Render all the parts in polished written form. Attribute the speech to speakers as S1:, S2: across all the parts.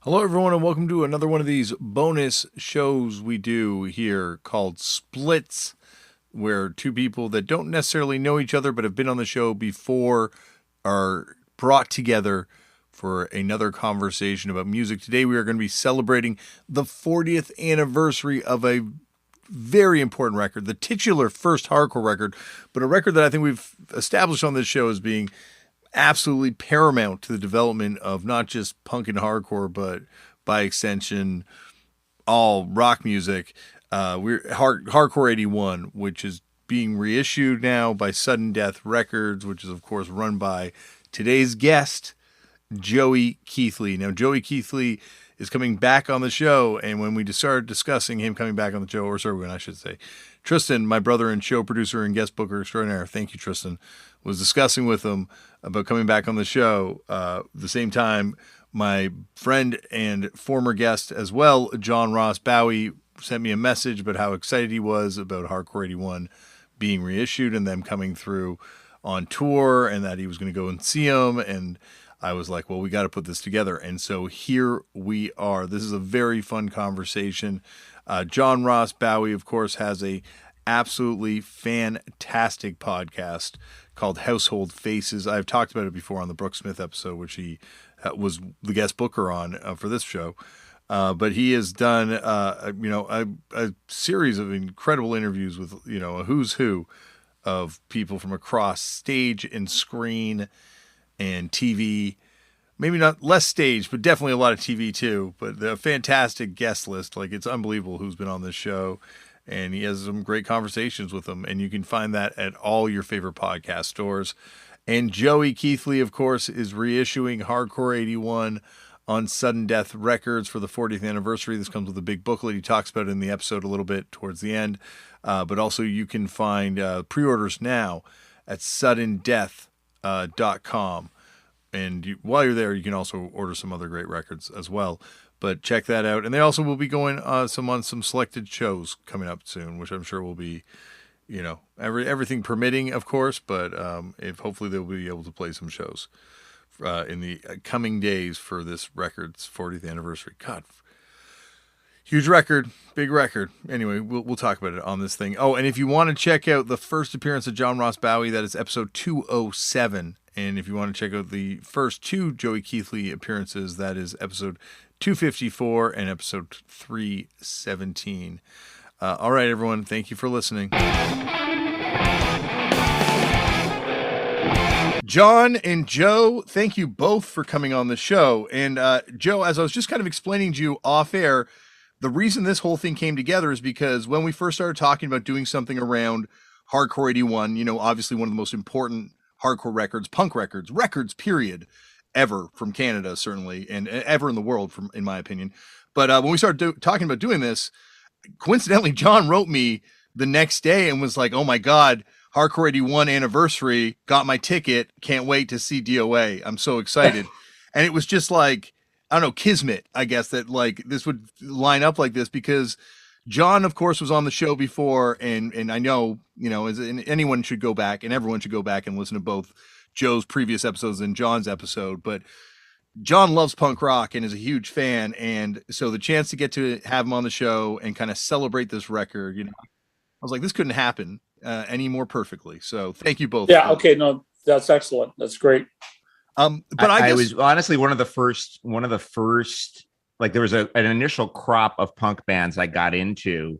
S1: Hello, everyone, and welcome to another one of these bonus shows we do here called Splits, where two people that don't necessarily know each other but have been on the show before are brought together for another conversation about music. Today, we are going to be celebrating the 40th anniversary of a very important record, the titular first hardcore record, but a record that I think we've established on this show as being absolutely paramount to the development of not just punk and hardcore, but by extension, all rock music. We're Hardcore 81, which is being reissued now by Sudden Death Records, which is, of course, run by today's guest, Joey Keithley. Now, Joey Keithley is coming back on the show, and when we started discussing him coming back on the show, or sorry, when I should say, Tristan, my brother and show producer and guest booker extraordinaire, thank you, Tristan, was discussing with him about coming back on the show. The same time, my friend and former guest as well, John Ross Bowie, sent me a message about how excited he was about Hardcore 81 being reissued and them coming through on tour, and that he was going to go and see them. And I was like, well, we got to put this together. And so here we are. This is a very fun conversation. John Ross Bowie, of course, has a absolutely fantastic podcast called Household Faces. I've talked about it before on the Brooke Smith episode, which he was the guest booker on for this show. But he has done, a series of incredible interviews with, a who's who of people from across stage and screen and TV. Maybe not less stage, but definitely a lot of TV too. But the fantastic guest list, like it's unbelievable who's been on this show. And he has some great conversations with them. And you can find that at all your favorite podcast stores. And Joey Keithley, of course, is reissuing Hardcore 81 on Sudden Death Records for the 40th anniversary. This comes with a big booklet. He talks about it in the episode a little bit towards the end. But also you can find pre-orders now at suddendeath.com. And while you're there, you can also order some other great records as well. But check that out. And they also will be going on some selected shows coming up soon, which I'm sure will be, everything permitting, of course. But if hopefully they'll be able to play some shows in the coming days for this record's 40th anniversary. God, huge record, big record. Anyway, we'll talk about it on this thing. Oh, and if you want to check out the first appearance of John Ross Bowie, that is episode 207. And if you want to check out the first two Joey Keithley appearances, that is episode 254 and episode 317. All right, everyone. Thank you for listening. John and Joe, thank you both for coming on the show. And Joe, as I was just kind of explaining to you off air, the reason this whole thing came together is because when we first started talking about doing something around Hardcore 81, obviously one of the most important hardcore records, punk records, period, ever from Canada, certainly, and ever in the world, in my opinion. But when we started talking about doing this, coincidentally, John wrote me the next day and was like, oh my God, Hardcore 81 anniversary, got my ticket, can't wait to see DOA. I'm so excited. And it was just like, I don't know, kismet, I guess, that like this would line up like this because John, of course, was on the show before, and I know, anyone should go back, and everyone should go back and listen to both Joe's previous episodes and John's episode, but John loves punk rock and is a huge fan, and so the chance to get to have him on the show and kind of celebrate this record, I was like, this couldn't happen any more perfectly, so thank you both.
S2: Yeah, okay, no, that's excellent. That's great.
S1: But I guess,
S3: was honestly one of the first, like there was an initial crop of punk bands I got into,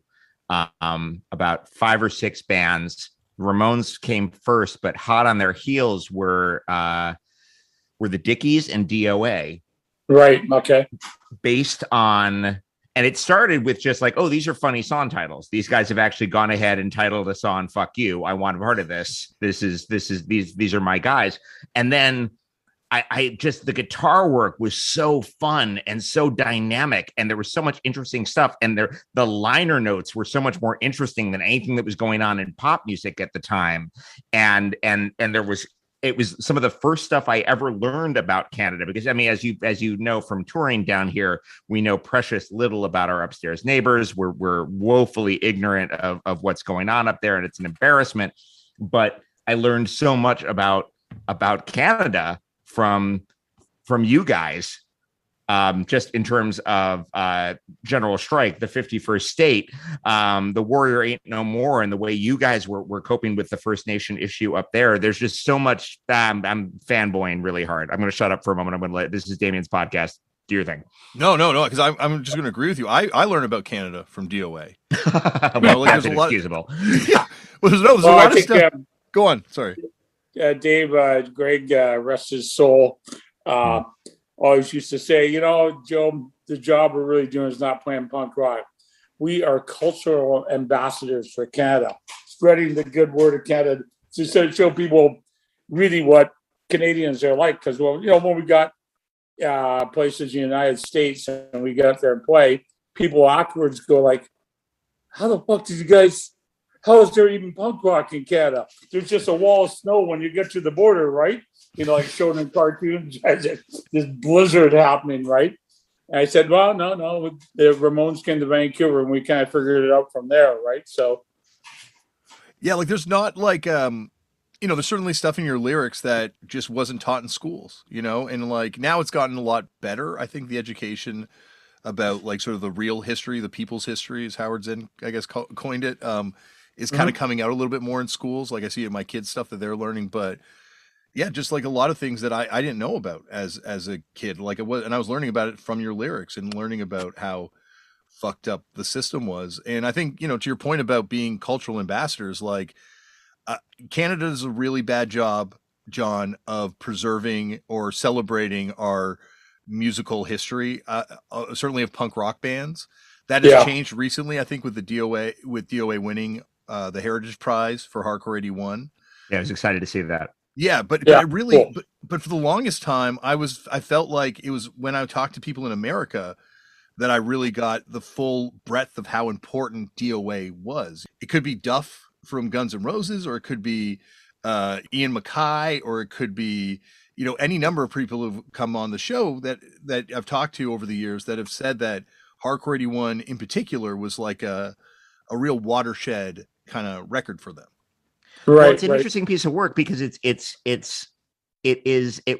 S3: about 5 or 6 bands. Ramones came first, but hot on their heels were the Dickies and DOA.
S2: Right. Okay.
S3: Based on, and it started with just like, oh, these are funny song titles. These guys have actually gone ahead and titled a song "Fuck You." I want a part of this. These are my guys. And then I just, the guitar work was so fun and so dynamic, and there was so much interesting stuff, and the liner notes were so much more interesting than anything that was going on in pop music at the time, and it was some of the first stuff I ever learned about Canada, because I mean, as you know from touring down here, we know precious little about our upstairs neighbors. We're woefully ignorant of what's going on up there, and it's an embarrassment. But I learned so much about Canada from you guys just in terms of general strike, the 51st state, the Warrior Ain't No More, and the way you guys were coping with the First Nation issue up there. There's just so much. I'm fanboying really hard. I'm going to shut up for a moment. I'm going to let this is Damian's podcast. Do your thing.
S1: No, because I'm just going to agree with you. I learned about Canada from DOA.
S3: Well, that's inexcusable.
S1: Yeah, there's a lot of stuff. Go on. Sorry.
S2: Dave, Greg, rest his soul, always used to say, Joe, the job we're really doing is not playing punk rock. We are cultural ambassadors for Canada, spreading the good word of Canada to show people really what Canadians are like. Because, when we got places in the United States and we get up there and play, people afterwards go like, how the fuck did you guys... How is there even punk rock in Canada? There's just a wall of snow when you get to the border, right? Like shown in cartoons, this blizzard happening, right? And I said, well, no. The Ramones came to Vancouver and we kind of figured it out from there, right? So,
S1: yeah, there's not there's certainly stuff in your lyrics that just wasn't taught in schools, and now it's gotten a lot better. I think the education about sort of the real history, the people's history, as Howard Zinn, I guess, coined it, is kind of coming out a little bit more in schools. I see it in my kids' stuff that they're learning, but yeah, just a lot of things that I didn't know about as a kid, and I was learning about it from your lyrics and learning about how fucked up the system was. And I think, to your point about being cultural ambassadors, Canada does a really bad job, John, of preserving or celebrating our musical history, certainly of punk rock bands. That has changed recently, I think, with DOA winning the Heritage Prize for Hardcore 81.
S3: Yeah, I was excited to see that.
S1: Yeah, but I really, cool. but for the longest time, I felt like it was when I talked to people in America that I really got the full breadth of how important DOA was. It could be Duff from Guns N' Roses, or it could be Ian MacKaye, or it could be any number of people who've come on the show that I've talked to over the years that have said that Hardcore 81 in particular was like a real watershed kind of record for them.
S3: Right. Well, it's an interesting piece of work because it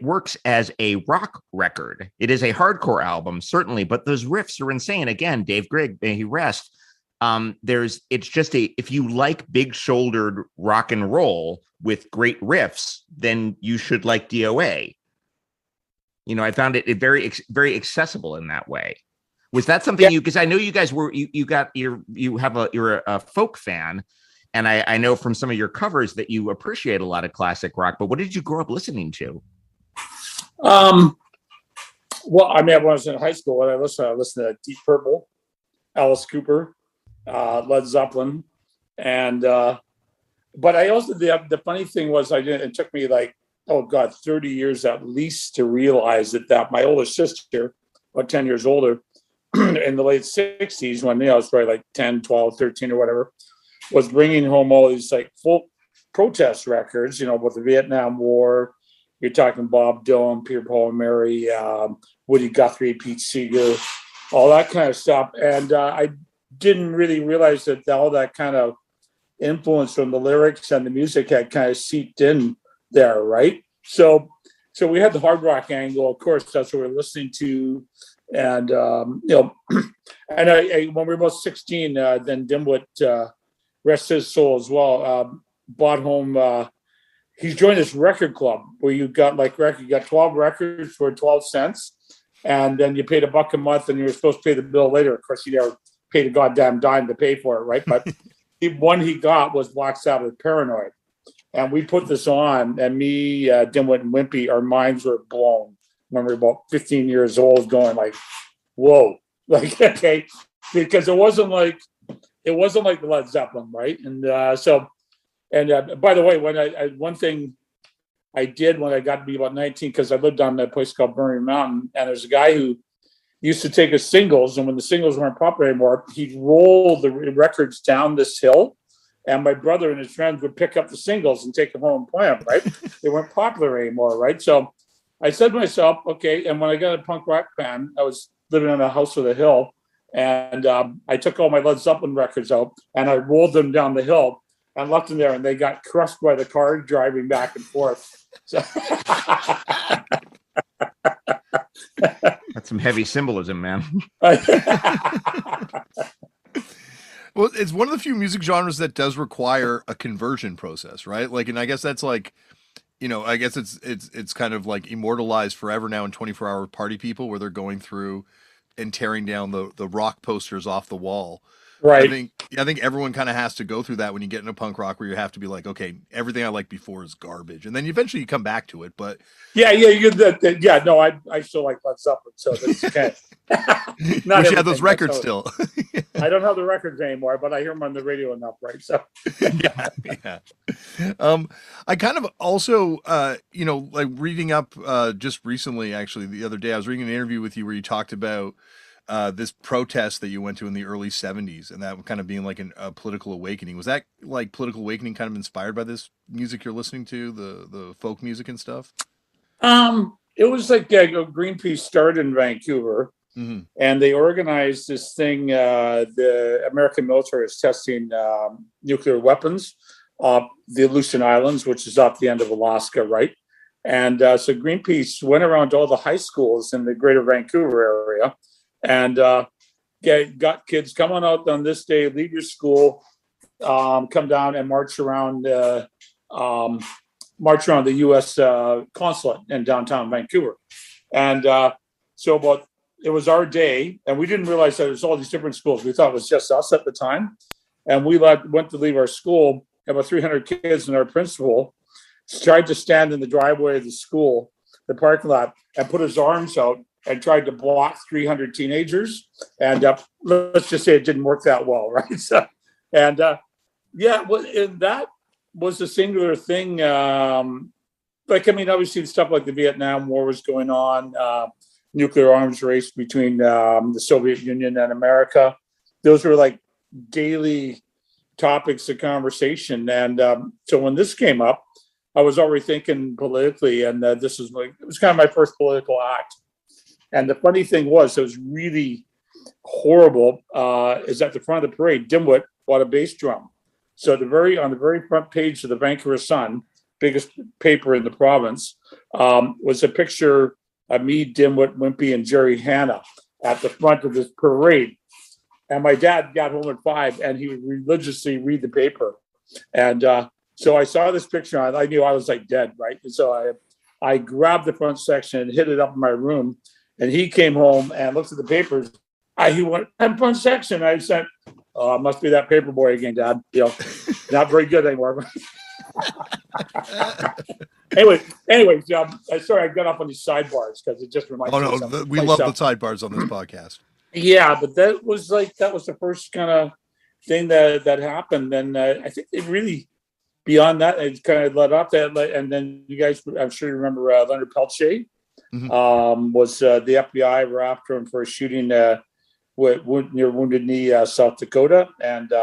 S3: works as a rock record. It is a hardcore album, certainly, but those riffs are insane. Again, Dave Grigg, may he rest. If you like big shouldered rock and roll with great riffs, then you should like DOA. I found it very, very accessible in that way. Was that something because I know you guys you're a folk fan, and I know from some of your covers that you appreciate a lot of classic rock, but what did you grow up listening to?
S2: Well, when I was in high school, I listened to Deep Purple, Alice Cooper, Led Zeppelin, and but I also the funny thing was it took me 30 years at least to realize that my older sister, about 10 years older, in the late 60s, when I was probably 10, 12, 13 or whatever, was bringing home all these folk protest records, with the Vietnam War. You're talking Bob Dylan, Peter, Paul and Mary, Woody Guthrie, Pete Seeger, all that kind of stuff. And I didn't really realize that all that kind of influence from the lyrics and the music had kind of seeped in there, right? So we had the hard rock angle, of course, that's what we're listening to. And, and I when we were both 16, then Dimwit, rest his soul as well, bought home, he's joined this record club where you got you got 12 records for 12 cents. And then you paid $1 a month and you were supposed to pay the bill later. Of course, you never paid a goddamn dime to pay for it, right? But the one he got was Black Sabbath Paranoid. And we put this on, and me, Dimwit, and Wimpy, our minds were blown when we were about 15 years old, going whoa, okay, because it wasn't like the Led Zeppelin, right? And by the way, when one thing I did when I got to be about 19, because I lived on a place called Burning Mountain, and there's a guy who used to take us singles, and when the singles weren't popular anymore, he'd roll the records down this hill, and my brother and his friends would pick up the singles and take them home and play them, right? They weren't popular anymore, right? So I said to myself, okay, and when I got a punk rock band, I was living in a house with a hill, and I took all my Led Zeppelin records out, and I rolled them down the hill and left them there, and they got crushed by the car driving back and forth. So
S3: That's some heavy symbolism, man.
S1: Well, it's one of the few music genres that does require a conversion process, right? Like, and I guess that's like, I guess it's kind of like immortalized forever now in 24-hour Party People, where they're going through and tearing down the rock posters off the wall.
S2: Right.
S1: I think everyone kind of has to go through that when you get into punk rock, where you have to be like, okay, everything I liked before is garbage, and then eventually you come back to it. But
S2: No, I still like Led Zeppelin, so that's okay.
S1: Not wish you had those records still.
S2: I don't have the records anymore, but I hear them on the radio enough, right? So
S1: yeah. I kind of also, like reading up just recently, actually, the other day, I was reading an interview with you where you talked about this protest that you went to in the early 70s, and that kind of being like a political awakening. Was that like political awakening kind of inspired by this music you're listening to, the folk music and stuff?
S2: It was like Greenpeace started in Vancouver, and they organized this thing. The American military is testing nuclear weapons off the Aleutian Islands, which is off the end of Alaska, right? And so Greenpeace went around to all the high schools in the greater Vancouver area and got kids, come on out on this day, leave your school, come down and march around the U.S. consulate in downtown Vancouver. And it was our day, and we didn't realize that there was all these different schools. We thought it was just us at the time. And we went to leave our school, about 300 kids, and our principal tried to stand in the driveway of the school, the parking lot, and put his arms out and tried to block 300 teenagers. And let's just say it didn't work that well, right? So, and that was a singular thing. Obviously stuff like the Vietnam War was going on, nuclear arms race between the Soviet Union and America. Those were like daily topics of conversation. And so when this came up, I was already thinking politically, and it was kind of my first political act. And the funny thing was, it was really horrible, is at the front of the parade, Dimwit bought a bass drum. So on the very front page of the Vancouver Sun, biggest paper in the province, was a picture of me, Dimwit, Wimpy, and Jerry Hanna at the front of this parade. And my dad got home at 5, and he would religiously read the paper. And so I saw this picture, and I knew I was like dead, right? And so I grabbed the front section and hid it up in my room. And he came home and looked at the papers. He went, "I'm front section." I said, "Must be that paper boy again, Dad. Not very good anymore." Anyway, sorry, I got off on these sidebars because it just reminds me.
S1: Oh no, we love the sidebars on this podcast.
S2: Yeah, but that was the first kind of thing that happened, and I think it really, beyond that, it kind of led up to that. And then you guys, I'm sure you remember Leonard Peltier. Was the FBI were after him for shooting near Wounded Knee, South Dakota, and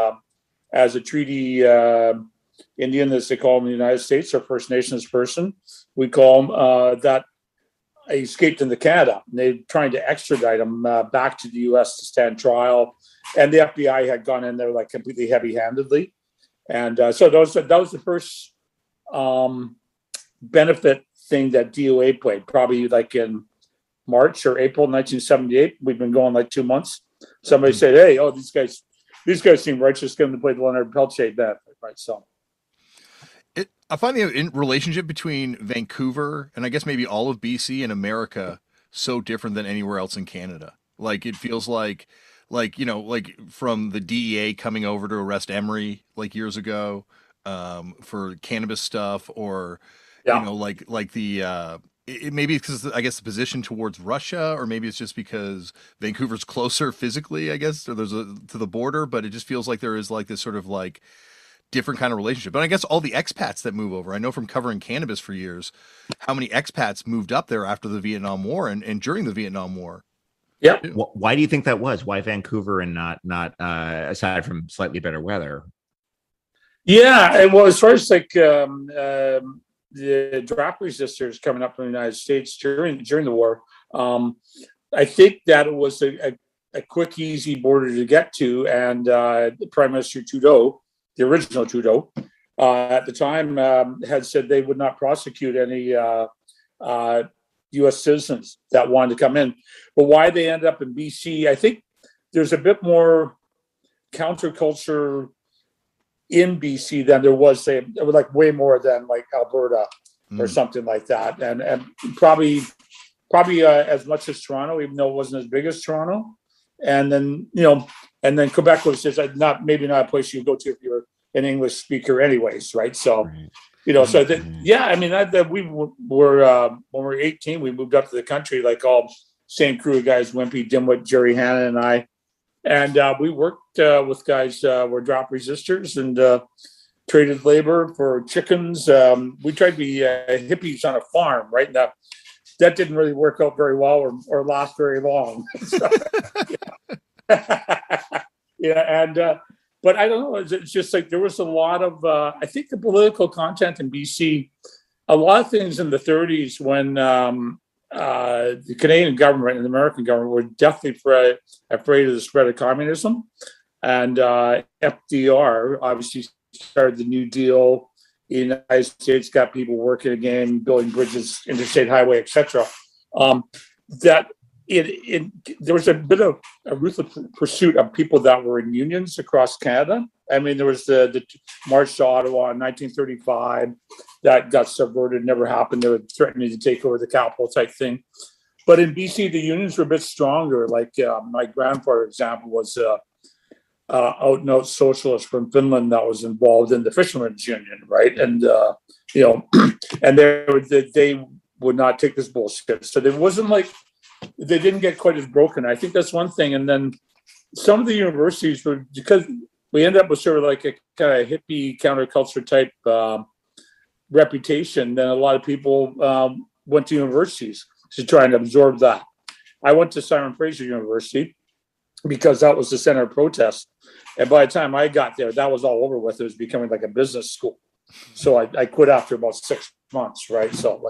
S2: as a treaty Indian, as they call him in the United States, or First Nations person, we call him that. He escaped into Canada. And they're trying to extradite him back to the U.S. to stand trial, and the FBI had gone in there like completely heavy-handedly, and so that was the first benefit thing that DOA played, probably like in March or April 1978. We've been going like 2 months. Somebody said, "Hey, these guys seem righteous. Going to play the Leonard Peltier benefit," right? So.
S1: I find the relationship between Vancouver and I guess maybe all of BC and America so different than anywhere else in Canada. Like it feels like from the DEA coming over to arrest Emery like years ago for cannabis stuff, or maybe it's because I guess the position towards Russia, or maybe it's just because Vancouver's closer physically, I guess, or to the border. But it just feels like there is like this sort of like different kind of relationship. But I guess all the expats that move over, I know from covering cannabis for years, how many expats moved up there after the Vietnam War and during the Vietnam War.
S2: Yeah.
S3: Why do you think that was? Why Vancouver and not aside from slightly better weather?
S2: Yeah, and well, as far as like the draft resistors coming up in the United States during the war, I think that it was a quick, easy border to get to, and Prime Minister Trudeau, the original Trudeau, at the time, had said they would not prosecute any U.S. citizens that wanted to come in. But why they ended up in BC, I think there's a bit more counterculture in BC than there was, say, it was like way more than like Alberta or something like that, and probably as much as Toronto, even though it wasn't as big as Toronto. And then and then Quebec was just maybe not a place you go to if you're an English speaker, anyways, right? So. Right. So I mean, we were when we were 18, we moved up to the country, like all same crew of guys, Wimpy, Dimwit, Jerry Hanna, and I, and we worked with guys were drop resistors and traded labor for chickens. We tried to be hippies on a farm, right? And that didn't really work out very well or last very long. So, but I don't know. It's just like there was a lot of, I think the political content in BC, a lot of things in the 30s when the Canadian government and the American government were definitely afraid of the spread of communism. And FDR obviously started the New Deal in the United States, got people working again, building bridges, interstate highway, etc. There was a bit of a ruthless pursuit of people that were in unions across Canada. I mean, there was the March to Ottawa in 1935 that got subverted, never happened. They were threatening to take over the capital type thing. But in BC, the unions were a bit stronger. Like my grandfather, for example, was out and out socialist from Finland that was involved in the fishermen's union, right? And and they would not take this bullshit. So there wasn't like. They didn't get quite as broken. I think that's one thing. And then some of the universities were, because we ended up with sort of like a kind of hippie counterculture type reputation, then a lot of people went to universities to try and absorb that. I went to Simon Fraser University because that was the center of protest. And by the time I got there, that was all over with. It was becoming like a business school. So I quit after about 6 months, right? So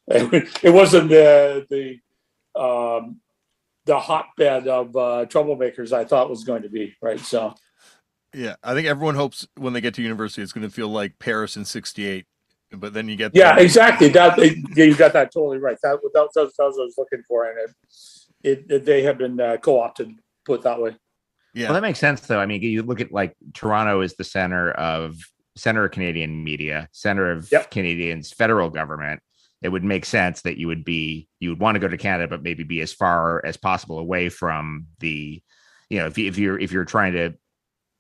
S2: it wasn't the hotbed of troublemakers I thought was going to be, right? So,
S1: yeah, I think everyone hopes when they get to university, it's going to feel like Paris in '68. But then you get
S2: exactly. You got that totally right. That was what I was looking for, and they have been co-opted, put it that way.
S3: Yeah, well, that makes sense, though. I mean, you look at like Toronto is the center of Canadian media, center of Canadians' federal government. It would make sense that you would want to go to Canada, but maybe be as far as possible away from the, if you're trying to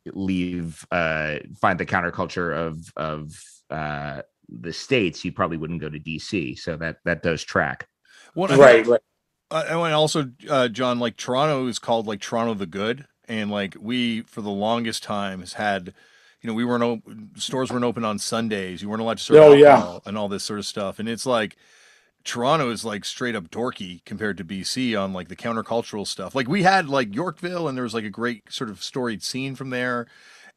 S3: leave, find the counterculture of the States, you probably wouldn't go to DC. So that does track.
S1: Well, right. And also, John, like Toronto is called like Toronto the Good. And like we, for the longest time, has had, we stores weren't open on Sundays. You weren't allowed to serve alcohol and all this sort of stuff. And it's like Toronto is like straight up dorky compared to BC on like the countercultural stuff. Like we had like Yorkville, and there was like a great sort of storied scene from there.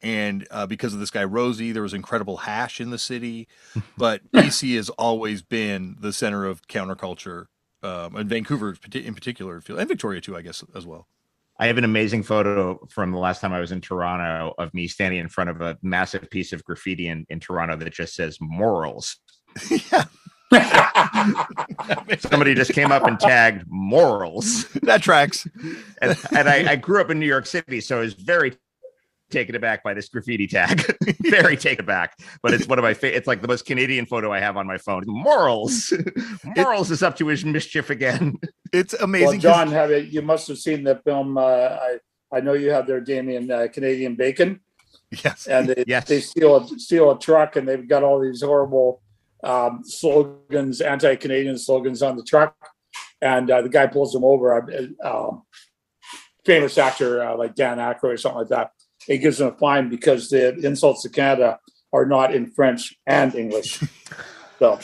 S1: And because of this guy Rosie, there was incredible hash in the city. But BC has always been the center of counterculture, and Vancouver in particular, and Victoria too, I guess, as well.
S3: I have an amazing photo from the last time I was in Toronto of me standing in front of a massive piece of graffiti in Toronto that just says morals.
S1: Yeah.
S3: Somebody just came up and tagged morals.
S1: That tracks.
S3: And I grew up in New York City, so I was very taken aback by this graffiti tag. Very taken aback. But it's one of my it's like the most Canadian photo I have on my phone. Morals. Morals is up to his mischief again.
S1: It's amazing.
S2: Well, John, you must have seen the film. I know you have their Damian Canadian Bacon.
S1: Yes.
S2: And they steal a truck, and they've got all these horrible slogans, anti-Canadian slogans on the truck. And the guy pulls them over. Famous actor like Dan Aykroyd or something like that. He gives them a fine because the insults to Canada are not in French and English. So,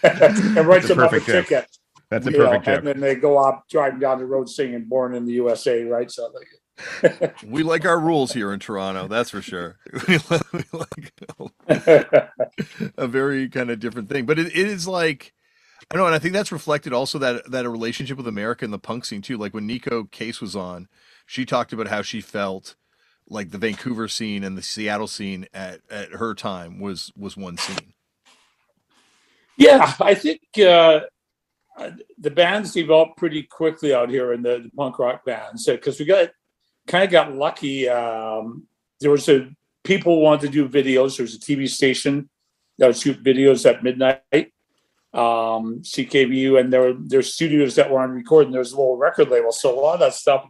S2: and writes them up a ticket.
S3: That's a perfect joke.
S2: And then they go off driving down the road singing "Born in the USA," right? So,
S1: we like our rules here in Toronto, that's for sure. We like a very kind of different thing, but it is like. I know, and I think that's reflected also that a relationship with America and the punk scene too. Like when Nico Case was on, she talked about how she felt like the Vancouver scene and the Seattle scene at her time was one scene.
S2: Yeah, I think the bands developed pretty quickly out here in the punk rock bands because we got lucky. There was people wanted to do videos. There was a TV station that would shoot videos at midnight, CKVU, and there's studios that were on recording. There's a little record label, so a lot of that stuff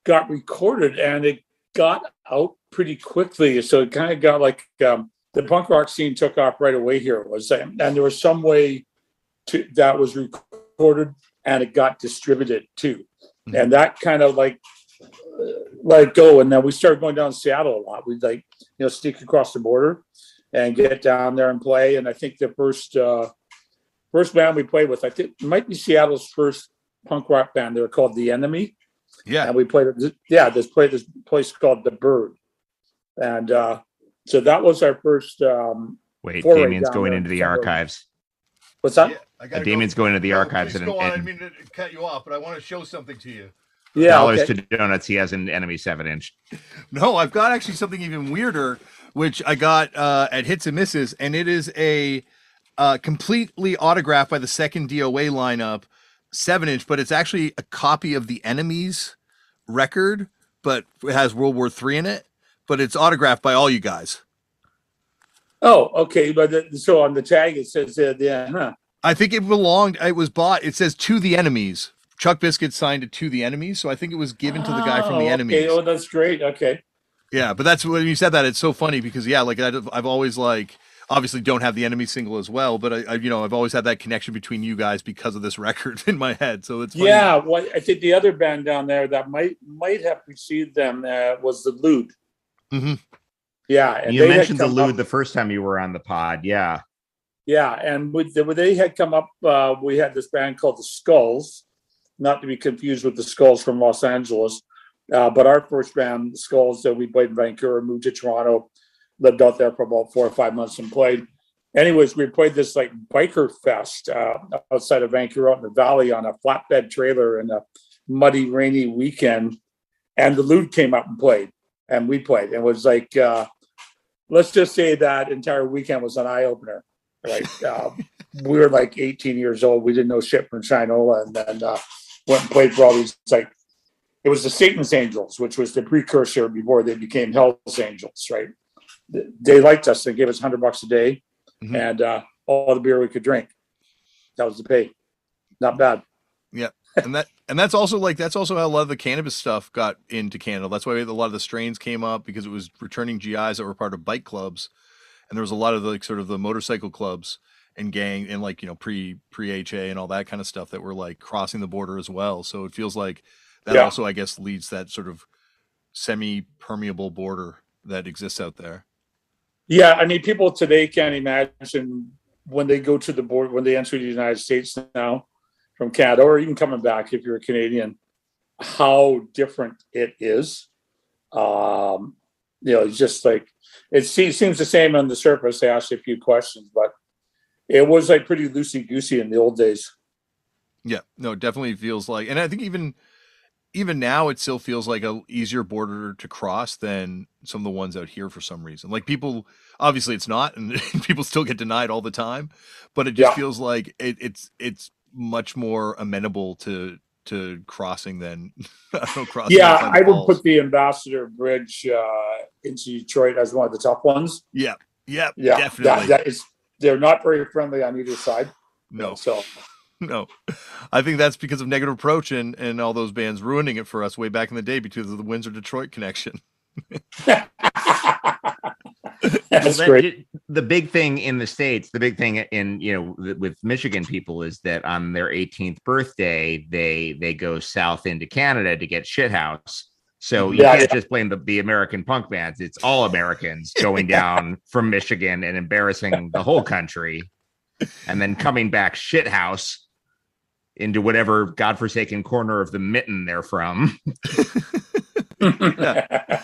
S2: got recorded and it got out pretty quickly. So it kind of got like the punk rock scene took off right away here. And there was some way that was recorded and it got distributed too, and that kind of like let go. And then we started going down to Seattle a lot. We'd sneak across the border and get down there and play. And I think the first band we played with, I think it might be Seattle's first punk rock band. They were called The Enemy.
S1: Yeah.
S2: And we played this place called The Bird. And so that was our first
S3: wait, Damian's going into the archives.
S2: What's that?
S1: Yeah,
S3: Damian's going into the archives.
S1: Go on. I didn't mean to cut you off, but I want to show something to you.
S2: Yeah,
S3: dollars to donuts. He has an Enemy 7-inch.
S1: No, I've got actually something even weirder, which I got at Hits and Misses, and it is a completely autographed by the second DOA lineup 7-inch, but it's actually a copy of the Enemy's record, but it has World War III in it, but it's autographed by all you guys.
S2: Oh, okay. But so on the tag it says
S1: I think it was bought. It says To the Enemies. Chuck Biscuit signed it To the Enemies, so I think it was given to the guy from the Enemies.
S2: Okay. Oh, that's great. Okay.
S1: Yeah, but that's when you said that, it's so funny because I've always obviously don't have the Enemy single as well, but I've always had that connection between you guys because of this record in my head. So it's funny.
S2: Yeah. Well, I think the other band down there that might have preceded them was the Lewd.
S1: Mm-hmm.
S2: Yeah, and
S3: you mentioned the Lewd the first time you were on the pod. Yeah.
S2: Yeah, and when they had come up, we had this band called the Skulls, not to be confused with the Skulls from Los Angeles. But our first band, the Skulls, that we played in Vancouver, moved to Toronto, lived out there for about 4 or 5 months and played. Anyways, we played this like biker fest outside of Vancouver out in the valley on a flatbed trailer in a muddy, rainy weekend. And the Lewd came up and played, and we played. It was like, let's just say that entire weekend was an eye-opener. Right. We were like 18 years old. We didn't know shit from Shinola, and then went and played for all these, like, it was the Satan's Angels, which was the precursor before they became Hell's Angels, right? They liked us. They gave us $100 a day and all the beer we could drink. That was the pay. Not bad.
S1: Yeah. And that's also how a lot of the cannabis stuff got into Canada. That's why a lot of the strains came up, because it was returning GIs that were part of bike clubs. And there was a lot of the motorcycle clubs and gang and pre-HA and all that kind of stuff that were like crossing the border as well. So it feels like that also, I guess, leads that sort of semi-permeable border that exists out there.
S2: Yeah, I mean, people today can't imagine when they go to the border, when they enter the United States now from Canada, or even coming back if you're a Canadian, how different it is. It's just like, it seems the same on the surface. They asked a few questions, but it was like pretty loosey-goosey in the old days.
S1: Yeah, no, it definitely feels like, and I think even now it still feels like a easier border to cross than some of the ones out here for some reason. Like, people, obviously it's not, and people still get denied all the time, but it just feels like it's much more amenable to crossing than crossing. Yeah,
S2: I would put the Ambassador Bridge into Detroit as one of the tough ones.
S1: Yeah, definitely.
S2: They're not very friendly on either side.
S1: No,
S2: so.
S1: No, I think that's because of Negative Approach and all those bands ruining it for us way back in the day because of the Windsor-Detroit connection.
S2: That's great.
S3: The big thing in the States, the big thing in, with Michigan people is that on their 18th birthday, they go south into Canada to get shithouse. So you can't just blame the American punk bands. It's all Americans going down from Michigan and embarrassing the whole country and then coming back shithouse into whatever godforsaken corner of the mitten they're from.
S1: Yeah.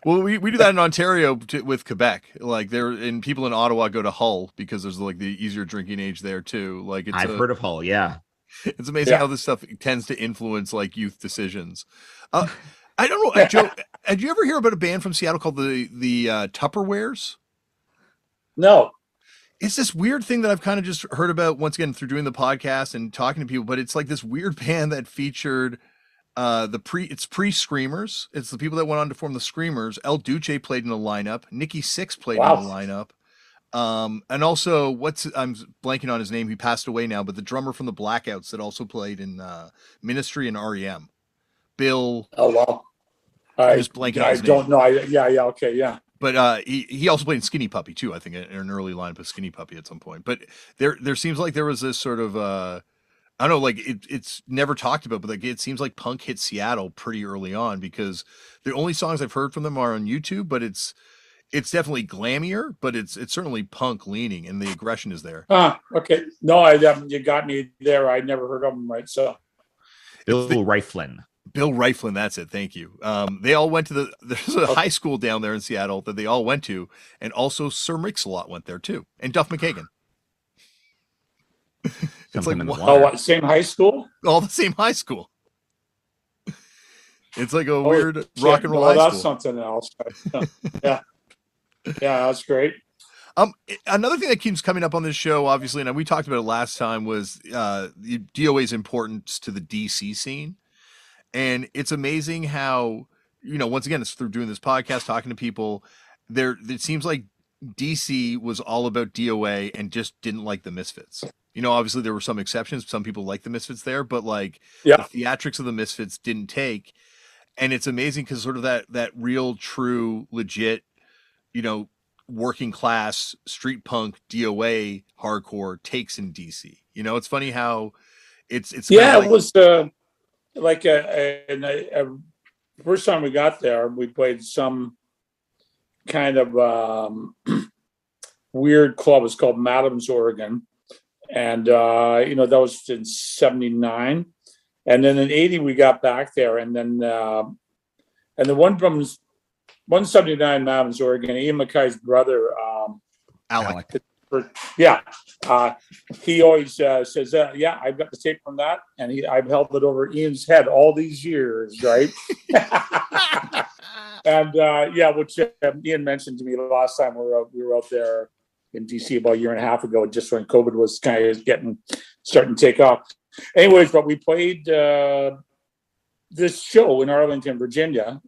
S1: Well, we do that in Ontario with Quebec. Like, people in Ottawa go to Hull because there's like the easier drinking age there too. Like, I've
S3: heard of Hull. Yeah.
S1: It's amazing how this stuff tends to influence like youth decisions. I don't know, Joe, did you ever hear about a band from Seattle called the Tupperwares?
S2: No.
S1: It's this weird thing that I've kind of just heard about once again through doing the podcast and talking to people, but it's like this weird band that featured it's pre-Screamers. It's the people that went on to form the Screamers. El Duce played in the lineup. Nikki Sixx played in the lineup. And also I'm blanking on his name. He passed away now, but the drummer from the Blackouts that also played in Ministry and REM. Bill.
S2: Oh wow.
S1: I'm just blanking on his name.
S2: I don't know. Okay, yeah.
S1: But he also played in Skinny Puppy too, I think, in an early lineup of Skinny Puppy at some point. But there seems like there was this sort of I don't know, like it's never talked about, but like it seems like punk hit Seattle pretty early on, because the only songs I've heard from them are on YouTube, but it's definitely glammier, but it's certainly punk leaning, and the aggression is there.
S2: Okay. No, you got me there. I never heard of them, right? So
S3: Bill Riflin.
S1: Bill Riflin, that's it. Thank you. They all went to there's a high school down there in Seattle that they all went to, and also Sir Mix-a-Lot went there too, and Duff McKagan. It's like,
S2: what, same high school?
S1: All the same high school. It's like a weird rock and roll high
S2: that's
S1: school.
S2: Something else. Yeah. Yeah, that's great.
S1: Another thing that keeps coming up on this show, obviously, and we talked about it last time, was DOA's importance to the DC scene. And it's amazing how, once again, it's through doing this podcast, talking to people, it seems like DC was all about DOA and just didn't like the Misfits. Obviously there were some exceptions. Some people like the Misfits there, but like the theatrics of the Misfits didn't take. And it's amazing because sort of that real, true, legit, working class street punk DOA hardcore takes in DC. It's funny how it's
S2: it was like a first time we got there, we played some kind of weird club. It's called Madam's Oregon. And, that was in 79. And then in 80, we got back there. And then, the one from 179 Madam's Oregon, Ian Mackay's brother,
S1: Alec.
S2: He always says, I've got the tape from that. And I've held it over Ian's head all these years, right? And, which Ian mentioned to me last time we were out there in DC about a year and a half ago, just when COVID was kind of starting to take off. Anyways, but we played this show in Arlington, Virginia,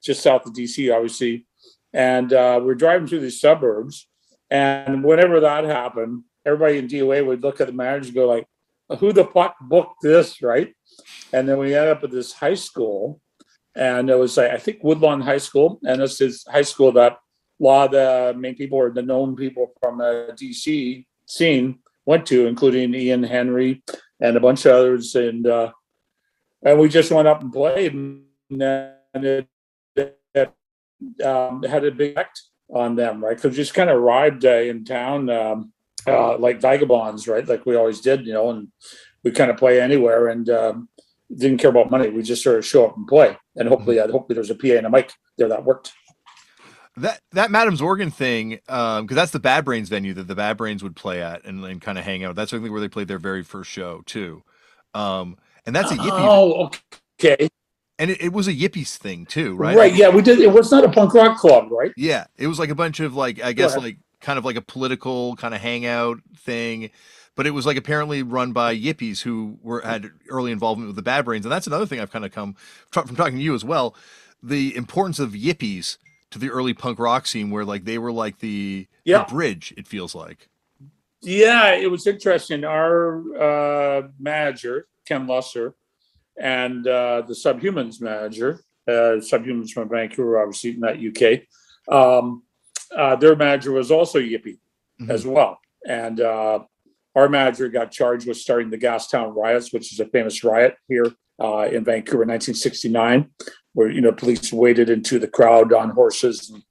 S2: just south of DC, obviously. And we're driving through the suburbs. And whenever that happened, everybody in DOA would look at the manager and go like, who the fuck booked this, right? And then we ended up at this high school. And it was like, I think Woodlawn High School. And this is high school that a lot of the main people or the known people from the DC scene went to, including Ian Henry and a bunch of others. And we just went up and played, and it had a big effect on them, right? Because we just kind of arrived in town like vagabonds, right? Like we always did, and we kind of play anywhere and didn't care about money. We just sort of show up and play. And hopefully there's a PA and a mic there that worked.
S1: That Madam's Oregon thing, because that's the Bad Brains venue that the Bad Brains would play at and kind of hang out. That's certainly where they played their very first show too. And that's a Yippie.
S2: Oh, okay.
S1: And it was a Yippies thing too, right?
S2: Right. Yeah, we did. It was not a punk rock club, right?
S1: Yeah, it was like a bunch of like, I guess like kind of like a political kind of hangout thing, but it was like apparently run by Yippies who had early involvement with the Bad Brains. And that's another thing I've kind of come from talking to you as well. The importance of Yippies to the early punk rock scene, where like they were like the bridge, it feels like.
S2: Yeah, it was interesting. Our manager, Ken Lusser, and the Subhumans manager, Subhumans from Vancouver, obviously not UK, their manager was also Yippie as well. And our manager got charged with starting the Gastown riots, which is a famous riot here in Vancouver in 1969, where, police waded into the crowd on horses and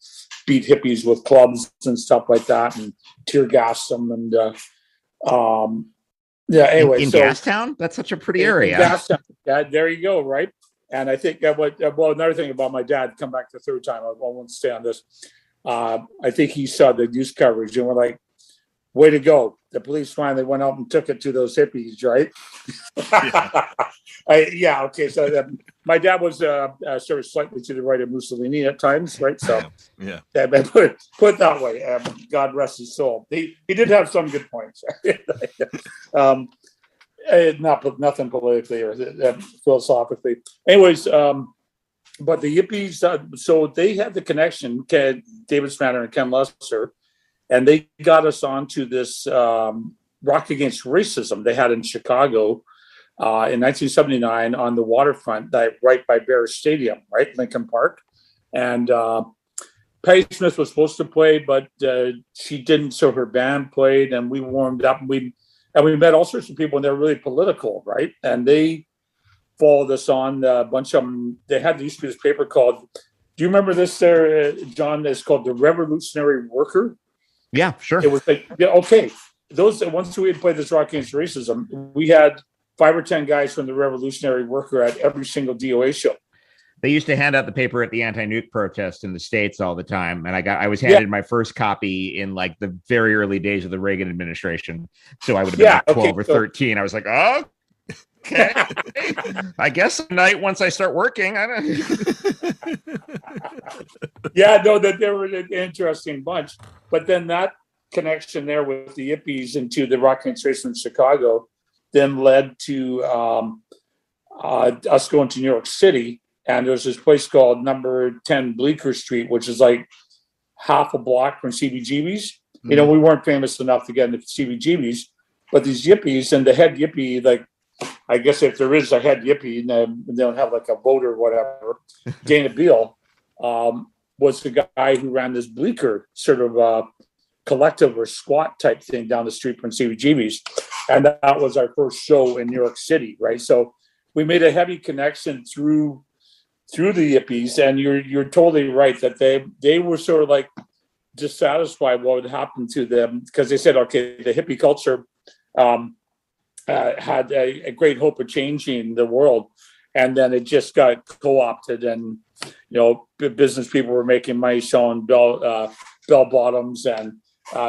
S2: beat hippies with clubs and stuff like that and tear gassed them. And anyway.
S3: In Gastown? That's such a pretty area.
S2: Gastown. Yeah, there you go, right? And I think another thing about my dad, come back the third time, I won't stay on this. I think he saw the news coverage and we're like, way to go. The police finally went out and took it to those hippies, right? Okay. So my dad was sort of slightly to the right of Mussolini at times, right? So
S1: yeah.
S2: Put it that way. God rest his soul. He did have some good points. Nothing politically or philosophically. Anyways, but the Yippies, so they had the connection, David Spanner and Ken Lesser, and they got us onto this Rock Against Racism they had in Chicago in 1979 on the waterfront, right by Bear Stadium, right, Lincoln Park. And Patti Smith was supposed to play, but she didn't, so her band played, and we warmed up, and we met all sorts of people, and they're really political, right? And they followed us on. A bunch of them, they had used to be this paper called, do you remember this there, John? It's called The Revolutionary Worker.
S3: Yeah, sure.
S2: It was like, yeah, okay. Those, once we had played this Rock Against Racism, we had 5 or 10 guys from the Revolutionary Worker at every single DOA show.
S3: They used to hand out the paper at the anti-nuke protest in the States all the time. And I was handed my first copy in like the very early days of the Reagan administration. So I would have been like 12 or 13. I was like, oh, okay. I guess at night once I start working, I don't.
S2: Yeah, no, that they were an interesting bunch. But then that connection there with the Yippies into the Rock Against Racism in Chicago then led to us going to New York City. And there's this place called Number 10 Bleecker Street, which is like half a block from CBGB's. Mm-hmm. You know, we weren't famous enough to get into CBGB's, but these Yippies, and the head Yippie, like, I guess if there is a head Yippie, and they don't have like a vote or whatever, Dana Beal was the guy who ran this Bleecker sort of collective or squat type thing down the street from CBGB's. And that was our first show in New York City, right? So we made a heavy connection through the Yippies, and you're totally right that they were sort of like dissatisfied what would happen to them, because they said, okay, the hippie culture had a great hope of changing the world, and then it just got co-opted, and you know, business people were making money selling bell bottoms and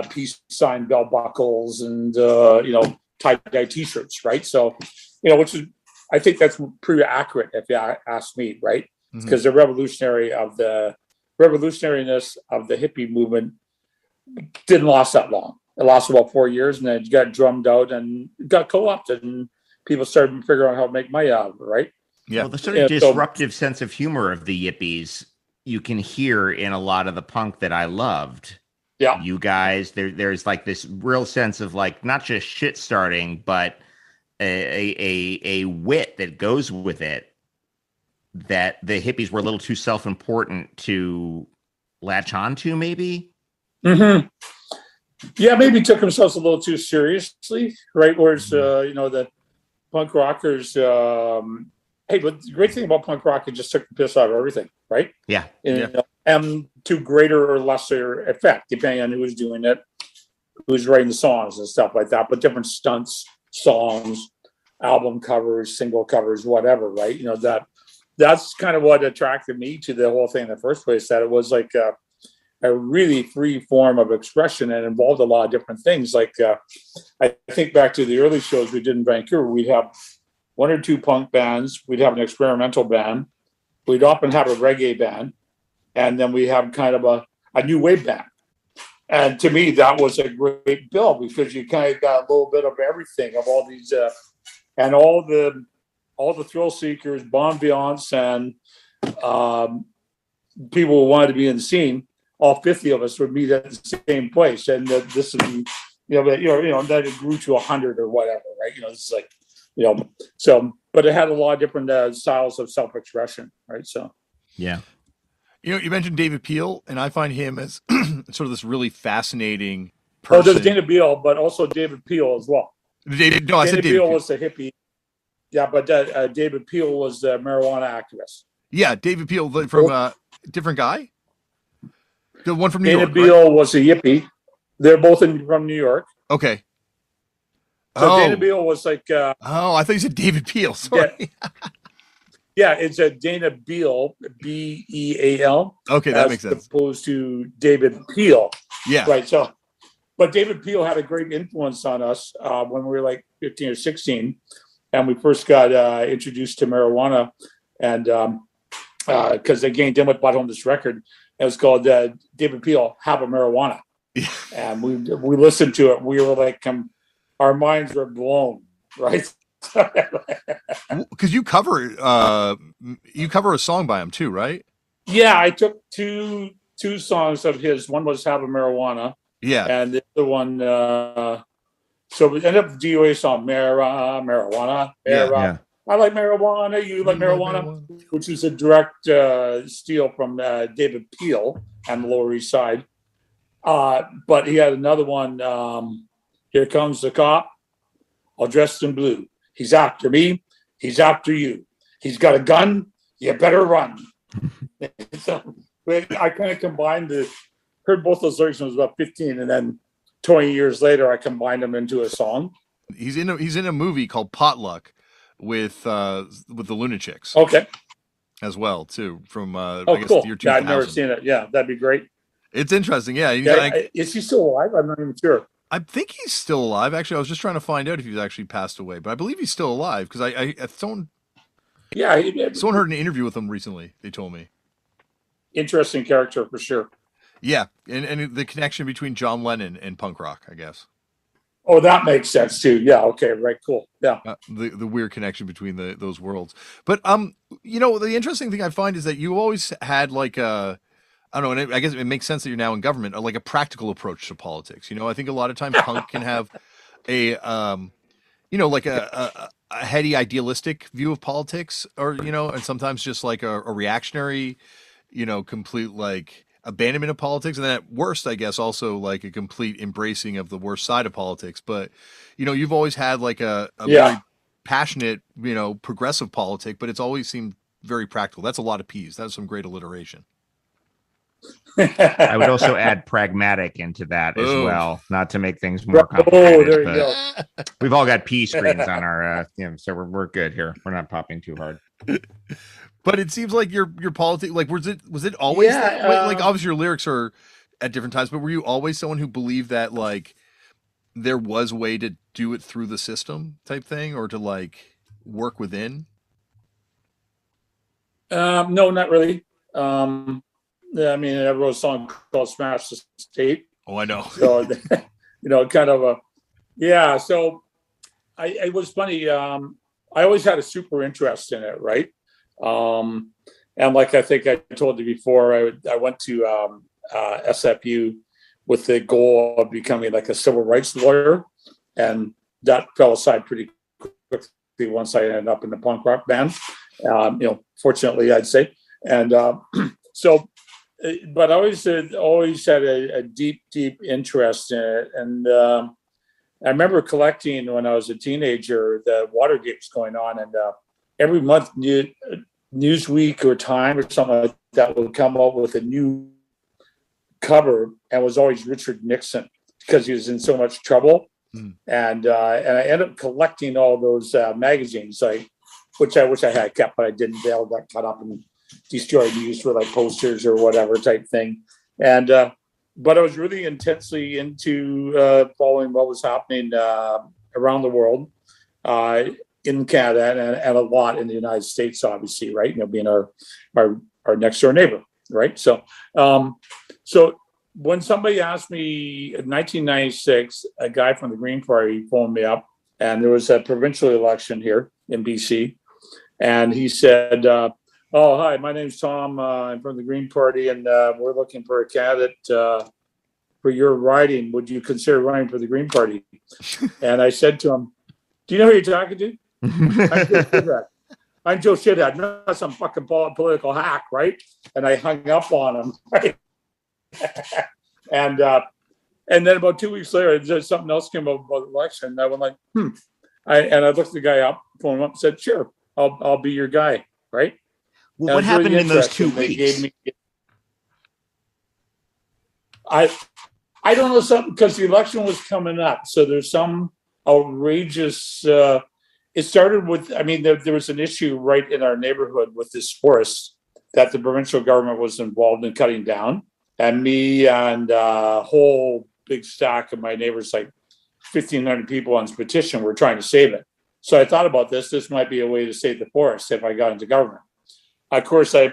S2: peace sign bell buckles and you know, tie-dye t-shirts, right? So, you know, which is, I think that's pretty accurate if you ask me, right? Because the revolutionariness of the hippie movement didn't last that long. It lasted about 4 years, and then it got drummed out and got co-opted, and people started figuring out how to make money out of it, right?
S3: Yeah. Well, the sort of disruptive sense of humor of the Yippies you can hear in a lot of the punk that I loved.
S2: Yeah.
S3: You guys, there's like this real sense of like not just shit starting, but a wit that goes with it, that the hippies were a little too self-important to latch on to, maybe.
S2: Mm-hmm. Yeah, maybe took themselves a little too seriously, right? Whereas you know, the punk rockers, hey, but the great thing about punk rock, it just took the piss out of everything, right?
S3: Yeah.
S2: And to greater or lesser effect, depending on who was doing it, who was writing the songs and stuff like that, but different stunts, songs, album covers, single covers, whatever, right? You know, that's kind of what attracted me to the whole thing in the first place, that it was like a really free form of expression and involved a lot of different things. Like I think back to the early shows we did in Vancouver, we'd have 1 or 2 punk bands, we'd have an experimental band, we'd often have a reggae band, and then we have kind of a new wave band. And to me, that was a great bill, because you kind of got a little bit of everything, of all these and all the thrill seekers, bon vivants, and people who wanted to be in the scene. All 50 of us would meet at the same place, and this would be, you know, that it grew to 100 or whatever, right? You know, this is like, you know, so, but it had a lot of different styles of self-expression, right? So,
S3: yeah.
S1: You know, you mentioned David Peel, and I find him as sort of this really fascinating person.
S2: Oh, there's Dana Beal, but also David Peel as well.
S1: I said David
S2: Peel was the hippie. Yeah, but David Peel was the marijuana activist.
S1: Yeah, David Peel from a different guy? The one from New York.
S2: Dana Beal was a yippie. They're both from New York.
S1: Okay.
S2: So Dana Beal was like...
S1: I thought you said David Peel. Sorry.
S2: Yeah, it's a Dana Beal, Beal.
S1: Okay, that makes sense.
S2: As opposed to David Peel.
S1: Yeah.
S2: Right, so... But David Peel had a great influence on us when we were like 15 or 16, and we first got introduced to marijuana. and because again, Dimwit brought home this record. It was called David Peel, Habit Marijuana. And we listened to it. We were like, our minds were blown, right?
S1: Because you cover a song by him too, right?
S2: Yeah, I took two songs of his. One was Habit Marijuana.
S1: Yeah.
S2: And the other one, so we ended up with the DOA song, Marijuana.
S3: Yeah.
S2: I like marijuana, you like marijuana, which is a direct steal from David Peel on the Lower East Side. But he had another one, Here Comes the Cop, all dressed in blue. He's after me, he's after you. He's got a gun, you better run. So I kind of combined heard both those lyrics when I was about 15, and then 20 years later, I combined them into a song.
S1: He's in a movie called Potluck with the Lunatics.
S2: Okay.
S1: As well, too, from I guess
S2: cool.
S1: the year 2000.
S2: Yeah, I've never seen it. Yeah, that'd be great.
S1: It's interesting. Yeah.
S2: Is he still alive? I'm not even sure.
S1: I think he's still alive. Actually, I was just trying to find out if he's actually passed away, but I believe he's still alive because someone heard an interview with him recently. They told me.
S2: Interesting character for sure.
S1: Yeah, and the connection between John Lennon and punk rock, I guess.
S2: Oh, that makes sense too. Yeah. Okay. Right. Cool. Yeah.
S1: The weird connection between those worlds. But the interesting thing I find is that you always had like I don't know, and I guess it makes sense that you're now in government, like a practical approach to politics. I think a lot of times punk can have a like a heady idealistic view of politics, or and sometimes just like a reactionary, complete like abandonment of politics, and then at worst, I guess, also like a complete embracing of the worst side of politics. But you've always had like a very passionate, progressive politic, but it's always seemed very practical. That's a lot of P's. That's some great alliteration.
S3: I would also add pragmatic into that as well, not to make things more complicated.
S2: There you go.
S3: We've all got P screens on our, so we're good here. We're not popping too hard.
S1: But it seems like your politics, like was it always that way? Like obviously your lyrics are at different times, but were you always someone who believed that like there was a way to do it through the system type thing, or to like work within?
S2: No, not really. I mean, I wrote a song called "Smash the State."
S1: Oh, I know.
S2: So, kind of So, it was funny. I always had a super interest in it, right? And like I think I told you before, I went to SFU with the goal of becoming like a civil rights lawyer, and that fell aside pretty quickly once I ended up in the punk rock band. Fortunately, I'd say, and so. But I always had a deep interest in it. And I remember collecting when I was a teenager, the Watergate was going on. And every month, Newsweek or Time or something like that would come out with a new cover, and it was always Richard Nixon because he was in so much trouble. And I ended up collecting all those magazines, which I wish I had kept, but I didn't. They all got cut up and destroyed, used for like posters or whatever type thing. And but I was really intensely into following what was happening around the world, in Canada and a lot in the United States, obviously, right? Being our next door neighbor, right? So so when somebody asked me in 1996, a guy from the Green Party phoned me up, and there was a provincial election here in BC, and he said, "Oh, hi, my name's Tom. I'm from the Green Party, and we're looking for a candidate for your riding. Would you consider running for the Green Party?" And I said to him, "Do you know who you're talking to? I'm Joe Shithead, not some fucking political hack, right?" And I hung up on him, right? And then about 2 weeks later, something else came up about the election. And I went like, I looked the guy up, phoned him up, and said, "Sure, I'll be your guy," right?
S3: Well, what happened in those 2 weeks?
S2: I don't know, something, because the election was coming up. So there's some outrageous. It started with, there was an issue right in our neighborhood with this forest that the provincial government was involved in cutting down, and me and a whole big stack of my neighbors, like 1,500 people on this petition, were trying to save it. So I thought about this. This might be a way to save the forest if I got into government. of course, I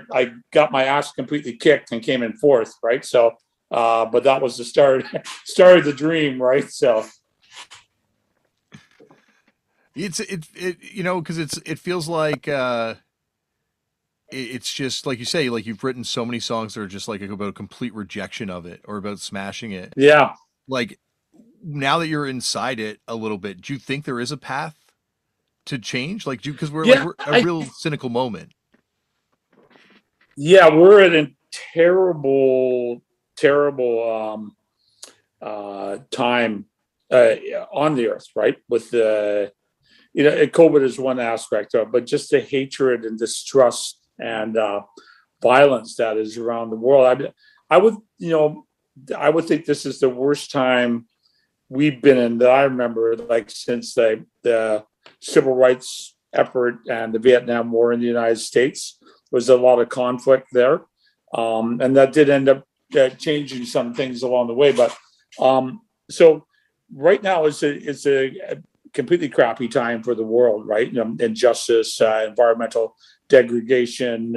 S2: got my ass completely kicked and came in fourth, right? So, but that was the start of the dream, right? So,
S1: It's you know, because it feels like it's just like you say, like you've written so many songs that are just like about complete rejection of it or about smashing it.
S2: yeah,
S1: Like now that you're inside it a little bit, do you think there is a path to change? Like, because
S2: yeah,
S1: we're a real cynical moment.
S2: we're at a terrible, time on the earth, right? With the COVID is one aspect of it, but just the hatred and distrust and violence that is around the world. I would, I would think this is the worst time we've been in that I remember, like since the civil rights effort and the Vietnam War in the United States. There was a lot of conflict there, and that did end up changing some things along the way. But so right now it's a completely crappy time for the world, right? Injustice, environmental degradation,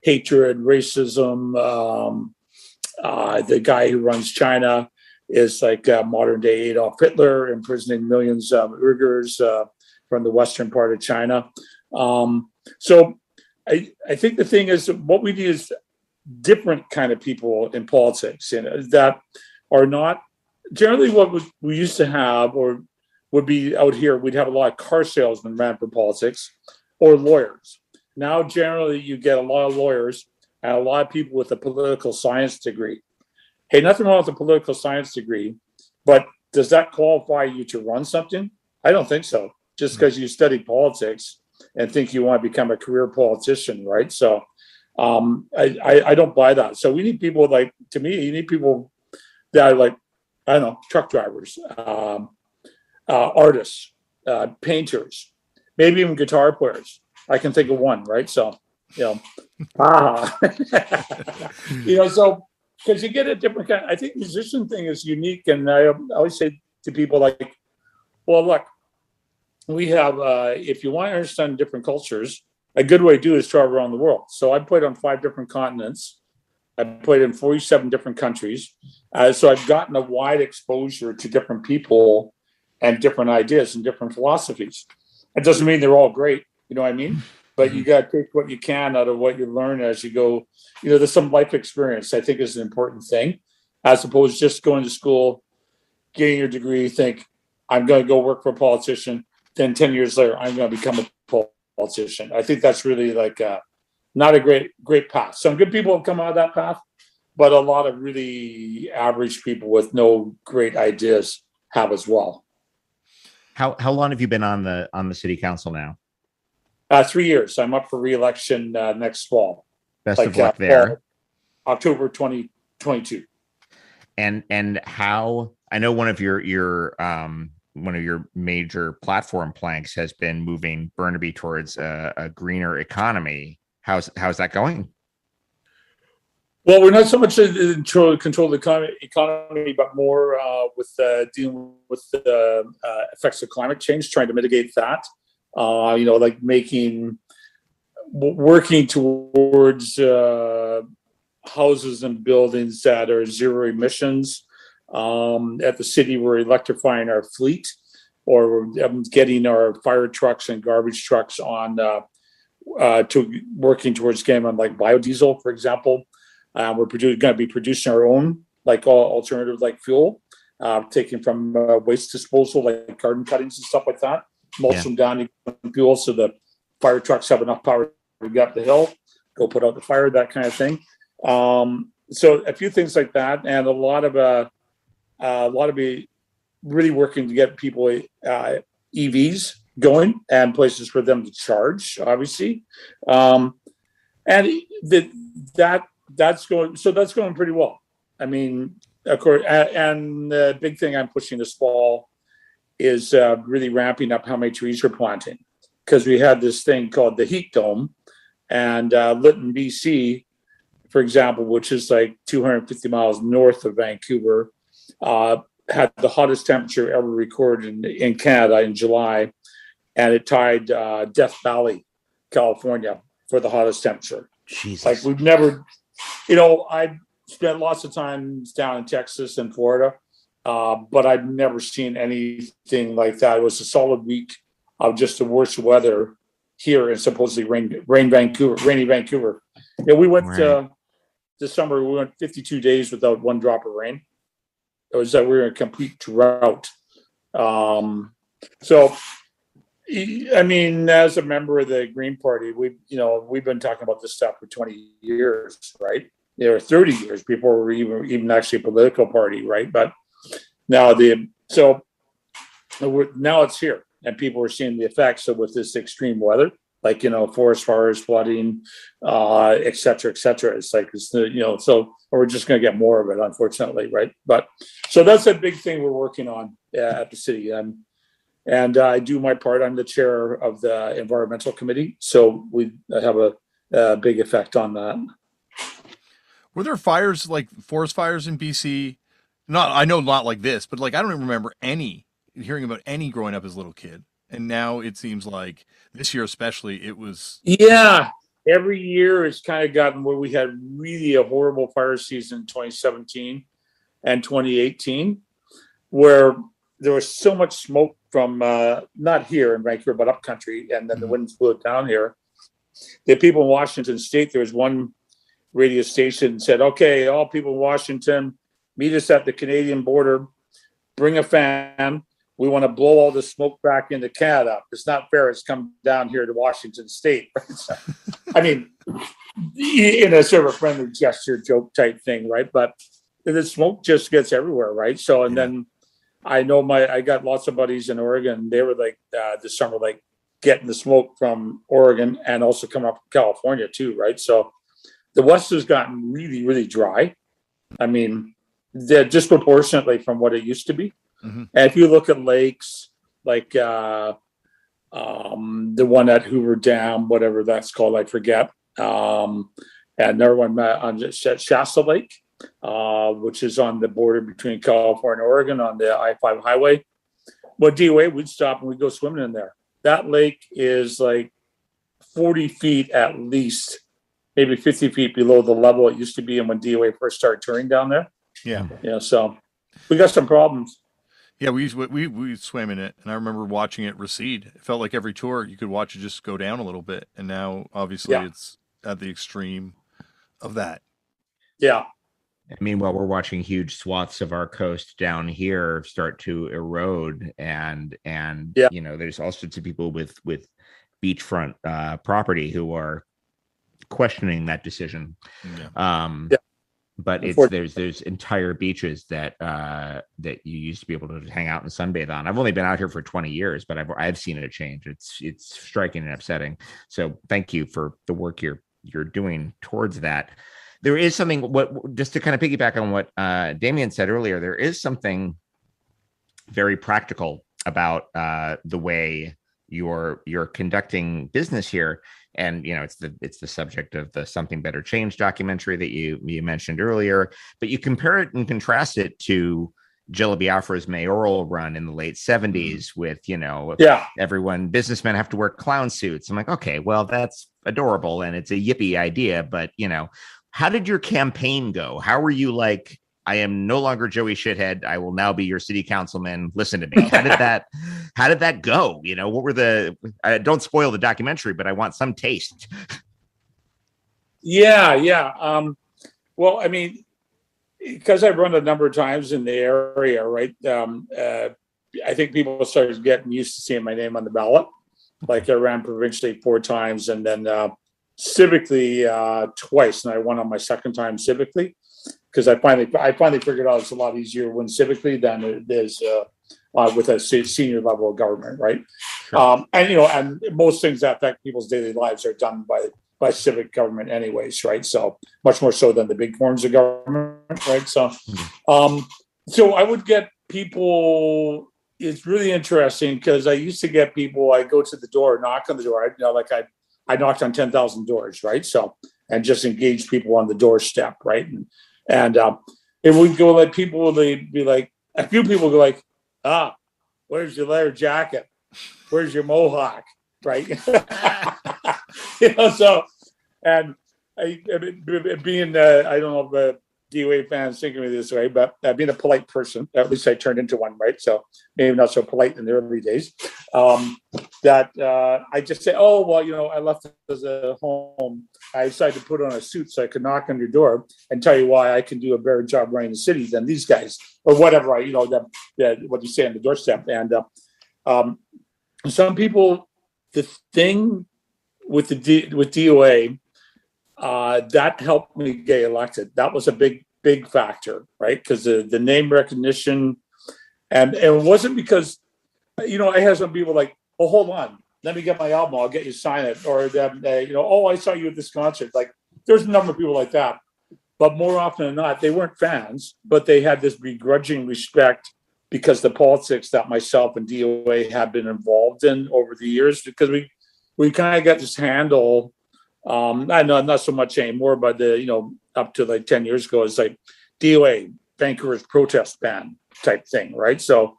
S2: hatred, racism. The guy who runs China is like modern day Adolf Hitler, imprisoning millions of Uyghurs from the western part of China. So I think the thing is what we need is different kind of people in politics, that are not generally what we used to have, or would be out here. We'd have a lot of car salesmen ran for politics, or lawyers. Now, generally, you get a lot of lawyers and a lot of people with a political science degree. Hey, nothing wrong with a political science degree, but does that qualify you to run something? I don't think so. Just because you study politics and think you want to become a career politician, right? So I don't buy that. So we need people to me, you need people that are like, I don't know, truck drivers, artists, painters, maybe even guitar players. I can think of one, right? So, so because you get a different kind. I think musician thing is unique, and I always say to people like, well, look, we have if you want to understand different cultures, a good way to do it is travel around the world. So I played on 5 different continents. I played in 47 different countries. So I've gotten a wide exposure to different people and different ideas and different philosophies. It doesn't mean they're all great, you know what I mean? But you got to take what you can out of what you learn as you go. There's some life experience I think is an important thing, as opposed to just going to school, getting your degree, think, I'm going to go work for a politician. Then 10 years later, I'm going to become a politician. I think that's really not a great path. Some good people have come out of that path, but a lot of really average people with no great ideas have as well.
S3: How long have you been on the city council now?
S2: 3 years. I'm up for re-election next fall.
S3: Best of luck there.
S2: October 2022.
S3: And how, I know one of your major platform planks has been moving Burnaby towards a greener economy. How's that going?
S2: Well, we're not so much in control of the economy, but more with dealing with the effects of climate change, trying to mitigate that. Like working towards houses and buildings that are zero emissions. At the city, we're electrifying our fleet, or we're getting our fire trucks and garbage trucks on to working towards getting on like biodiesel, for example. We're going to be producing our own alternative fuel, taken from waste disposal, like garden cuttings and stuff like that. Mulch them down to fuel, so the fire trucks have enough power to get up the hill, go put out the fire, that kind of thing. So a few things like that, and a lot of really working to get people EVs going and places for them to charge, obviously, and that's going pretty well. I mean, of course, and the big thing I'm pushing this fall is really ramping up how many trees we're planting, because we had this thing called the heat dome, and Lytton, BC, for example, which is like 250 miles north of Vancouver, had the hottest temperature ever recorded in Canada in July, and it tied Death Valley, California, for the hottest temperature.
S3: Jesus.
S2: Like we've never, I spent lots of time down in Texas and Florida, but I've never seen anything like that. It was a solid week of just the worst weather here in supposedly rainy Vancouver. Yeah, we went this summer. We went 52 days without one drop of rain. It was that we were in a complete drought. So, I mean, as a member of the Green Party, we've been talking about this stuff for 20 years, right? 30 years before we were even actually a political party, right? But now now it's here, and people are seeing the effects of with this extreme weather, like forest fires, flooding, et cetera, et cetera. It's like so we're just going to get more of it, unfortunately, right? But so that's a big thing we're working on at the city, and I do my part. I'm the chair of the environmental committee, so we have a big effect on that.
S1: Were there fires, like forest fires in BC? I know not like this, but like I don't even remember hearing about any growing up as a little kid. And now it seems like this year especially, it was.
S2: Yeah, every year it's kind of gotten where we had really a horrible fire season in 2017 and 2018, where there was so much smoke from not here in Vancouver, but up country, and then the winds blew it down here. The people in Washington State, there was one radio station said, okay, all people in Washington, meet us at the Canadian border, bring a fan. We want to blow all the smoke back into Canada. It's not fair. It's come down here to Washington State. Right? So, I mean, in a sort of a friendly gesture, joke type thing, right? But the smoke just gets everywhere, right? So, and then I know I got lots of buddies in Oregon. They were like this summer, like getting the smoke from Oregon and also coming up from California too, right? So the West has gotten really, really dry. I mean, they're disproportionately from what it used to be. Mm-hmm. And if you look at lakes like the one at Hoover Dam, whatever that's called, I forget. And another one on Shasta Lake, which is on the border between California and Oregon on the I-5 highway. Well, DOA, we'd stop and we'd go swimming in there. That lake is like 40 feet at least, maybe 50 feet below the level it used to be. And when DOA first started touring down there. Yeah. So we got some problems.
S1: Yeah, we swam in it, and I remember watching it recede. It felt like every tour you could watch it just go down a little bit, and now obviously it's at the extreme of that.
S2: Yeah.
S3: Meanwhile, we're watching huge swaths of our coast down here start to erode, and there's all sorts of people with beachfront property who are questioning that decision. But there's entire beaches that you used to be able to hang out and sunbathe on. I've only been out here for 20 years, but I've seen it change. It's striking and upsetting. So thank you for the work you're doing towards that. There is something just to kind of piggyback on what Damian said earlier. There is something very practical about the way you're conducting business here. And it's the subject of the Something Better Change documentary that you mentioned earlier. But you compare it and contrast it to Jello Biafra's mayoral run in the late 70s with everyone, businessmen have to wear clown suits. I'm like, okay, well, that's adorable and it's a yippie idea. But how did your campaign go? How were you like, I am no longer Joey Shithead. I will now be your city councilman. Listen to me. How did that go? What were don't spoil the documentary, but I want some taste.
S2: Yeah. Well, I mean, because I've run a number of times in the area, right? I think people started getting used to seeing my name on the ballot. Like I ran provincially 4 times and then civically twice. And I won on my second time civically. Because I finally figured out it's a lot easier to win civically than it is with a senior level of government, right? Sure. And most things that affect people's daily lives are done by civic government, anyways, right? So much more so than the big forms of government, right? So, so I would get people. It's really interesting because I used to get people. I go to the door, knock on the door. I knocked on 10,000 doors, right? So and just engage people on the doorstep, right? And it would go like people would be like, a few people go like, where's your leather jacket? Where's your mohawk? Right? So And being, I don't know if DOA fans think of me this way, but being a polite person, at least I turned into one, right? So maybe not so polite in the early days. That I just say, oh, well, I left as a home. I decided to put on a suit so I could knock on your door and tell you why I can do a better job running the city than these guys, or whatever. What you say on the doorstep. And some people, the thing with with DOA, that helped me get elected. That was a big factor, right? Because the name recognition, and it wasn't because, I had some people like, oh, hold on, let me get my album, I'll get you to sign it, or oh, I saw you at this concert. Like, there's a number of people like that, but more often than not, they weren't fans, but they had this begrudging respect because the politics that myself and DOA had been involved in over the years, because we kind of got this handle. I know not so much anymore, but up to like 10 years ago, it's like DOA, Vancouver's protest band type thing, right? So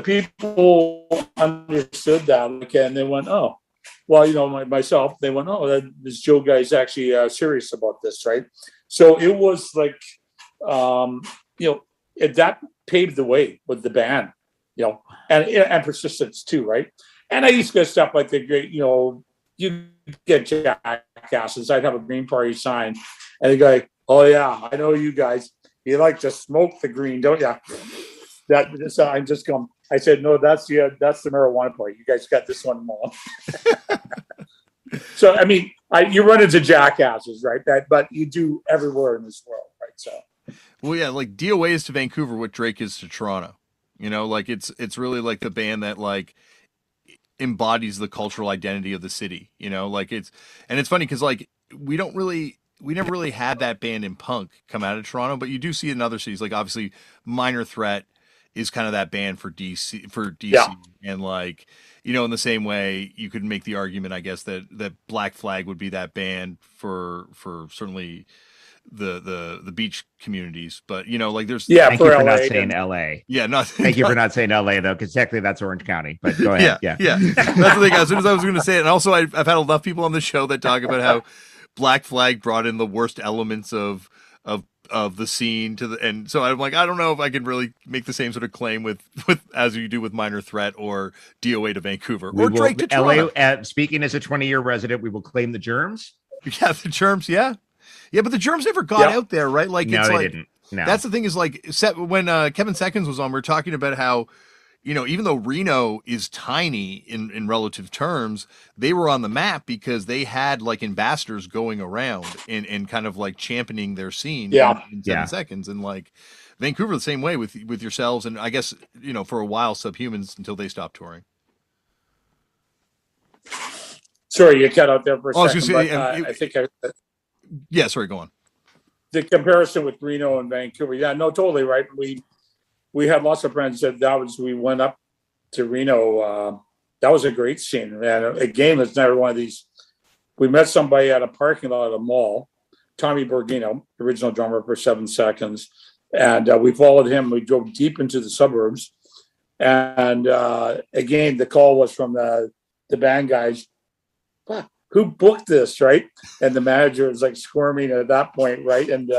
S2: people understood that, and they went, oh, well, myself, they went, oh, this Joe guy's actually serious about this, right? So it was like, that paved the way with the band, and persistence too, right? And I used to get stuff like the great, you get jackasses. I'd have a Green Party sign, and the guy, oh yeah, I know you guys. You like to smoke the green, don't you? I'm just going. I said, no, that's the marijuana party. You guys got this one wrong. So I mean, you run into jackasses, right? But you do everywhere in this world, right? So.
S1: Well, yeah, like DOA is to Vancouver what Drake is to Toronto. Like it's really like the band that like embodies the cultural identity of the city. It's funny because like we never really had that band in punk come out of Toronto, but you do see in other cities. Like obviously, Minor Threat is kind of that band for DC,
S2: Yeah.
S1: And like in the same way, you could make the argument, I guess, that Black Flag would be that band for certainly the beach communities, but like there's
S3: thank you for not saying LA.
S1: Yeah, no,
S3: thank you for not saying LA though, because technically that's Orange County. But go ahead. Yeah.
S1: That's the thing. As soon as I was going to say it, and also I've had enough people on the show that talk about how Black Flag brought in the worst elements of the scene and so I'm like, I don't know if I can really make the same sort of claim with as you do with Minor Threat or DOA to Vancouver or Drake to Toronto.
S3: LA, speaking as a 20-year resident, we will claim the germs.
S1: Yeah, the germs. Yeah, but the germs never got out there, right? Like,
S3: no,
S1: it's
S3: they
S1: like,
S3: didn't. No.
S1: That's the thing is like when Kevin Seconds was on, we are talking about how, even though Reno is tiny in relative terms, they were on the map because they had like ambassadors going around and kind of like championing their scene in 7 seconds. And like Vancouver, the same way with yourselves. And I guess, for a while, Subhumans until they stopped touring.
S2: Sorry, you cut out there for a second.
S1: I was going to say,
S2: I think
S1: yeah, sorry, go on.
S2: The comparison with Reno and Vancouver. Yeah, no, totally right. We had lots of friends we went up to Reno. That was a great scene. And again, it's never one of these. We met somebody at a parking lot at a mall, Tommy Borghino, original drummer for 7 Seconds. And we followed him. We drove deep into the suburbs. And again, the call was from the band guys. Who booked this, right? And the manager was like squirming at that point, right? And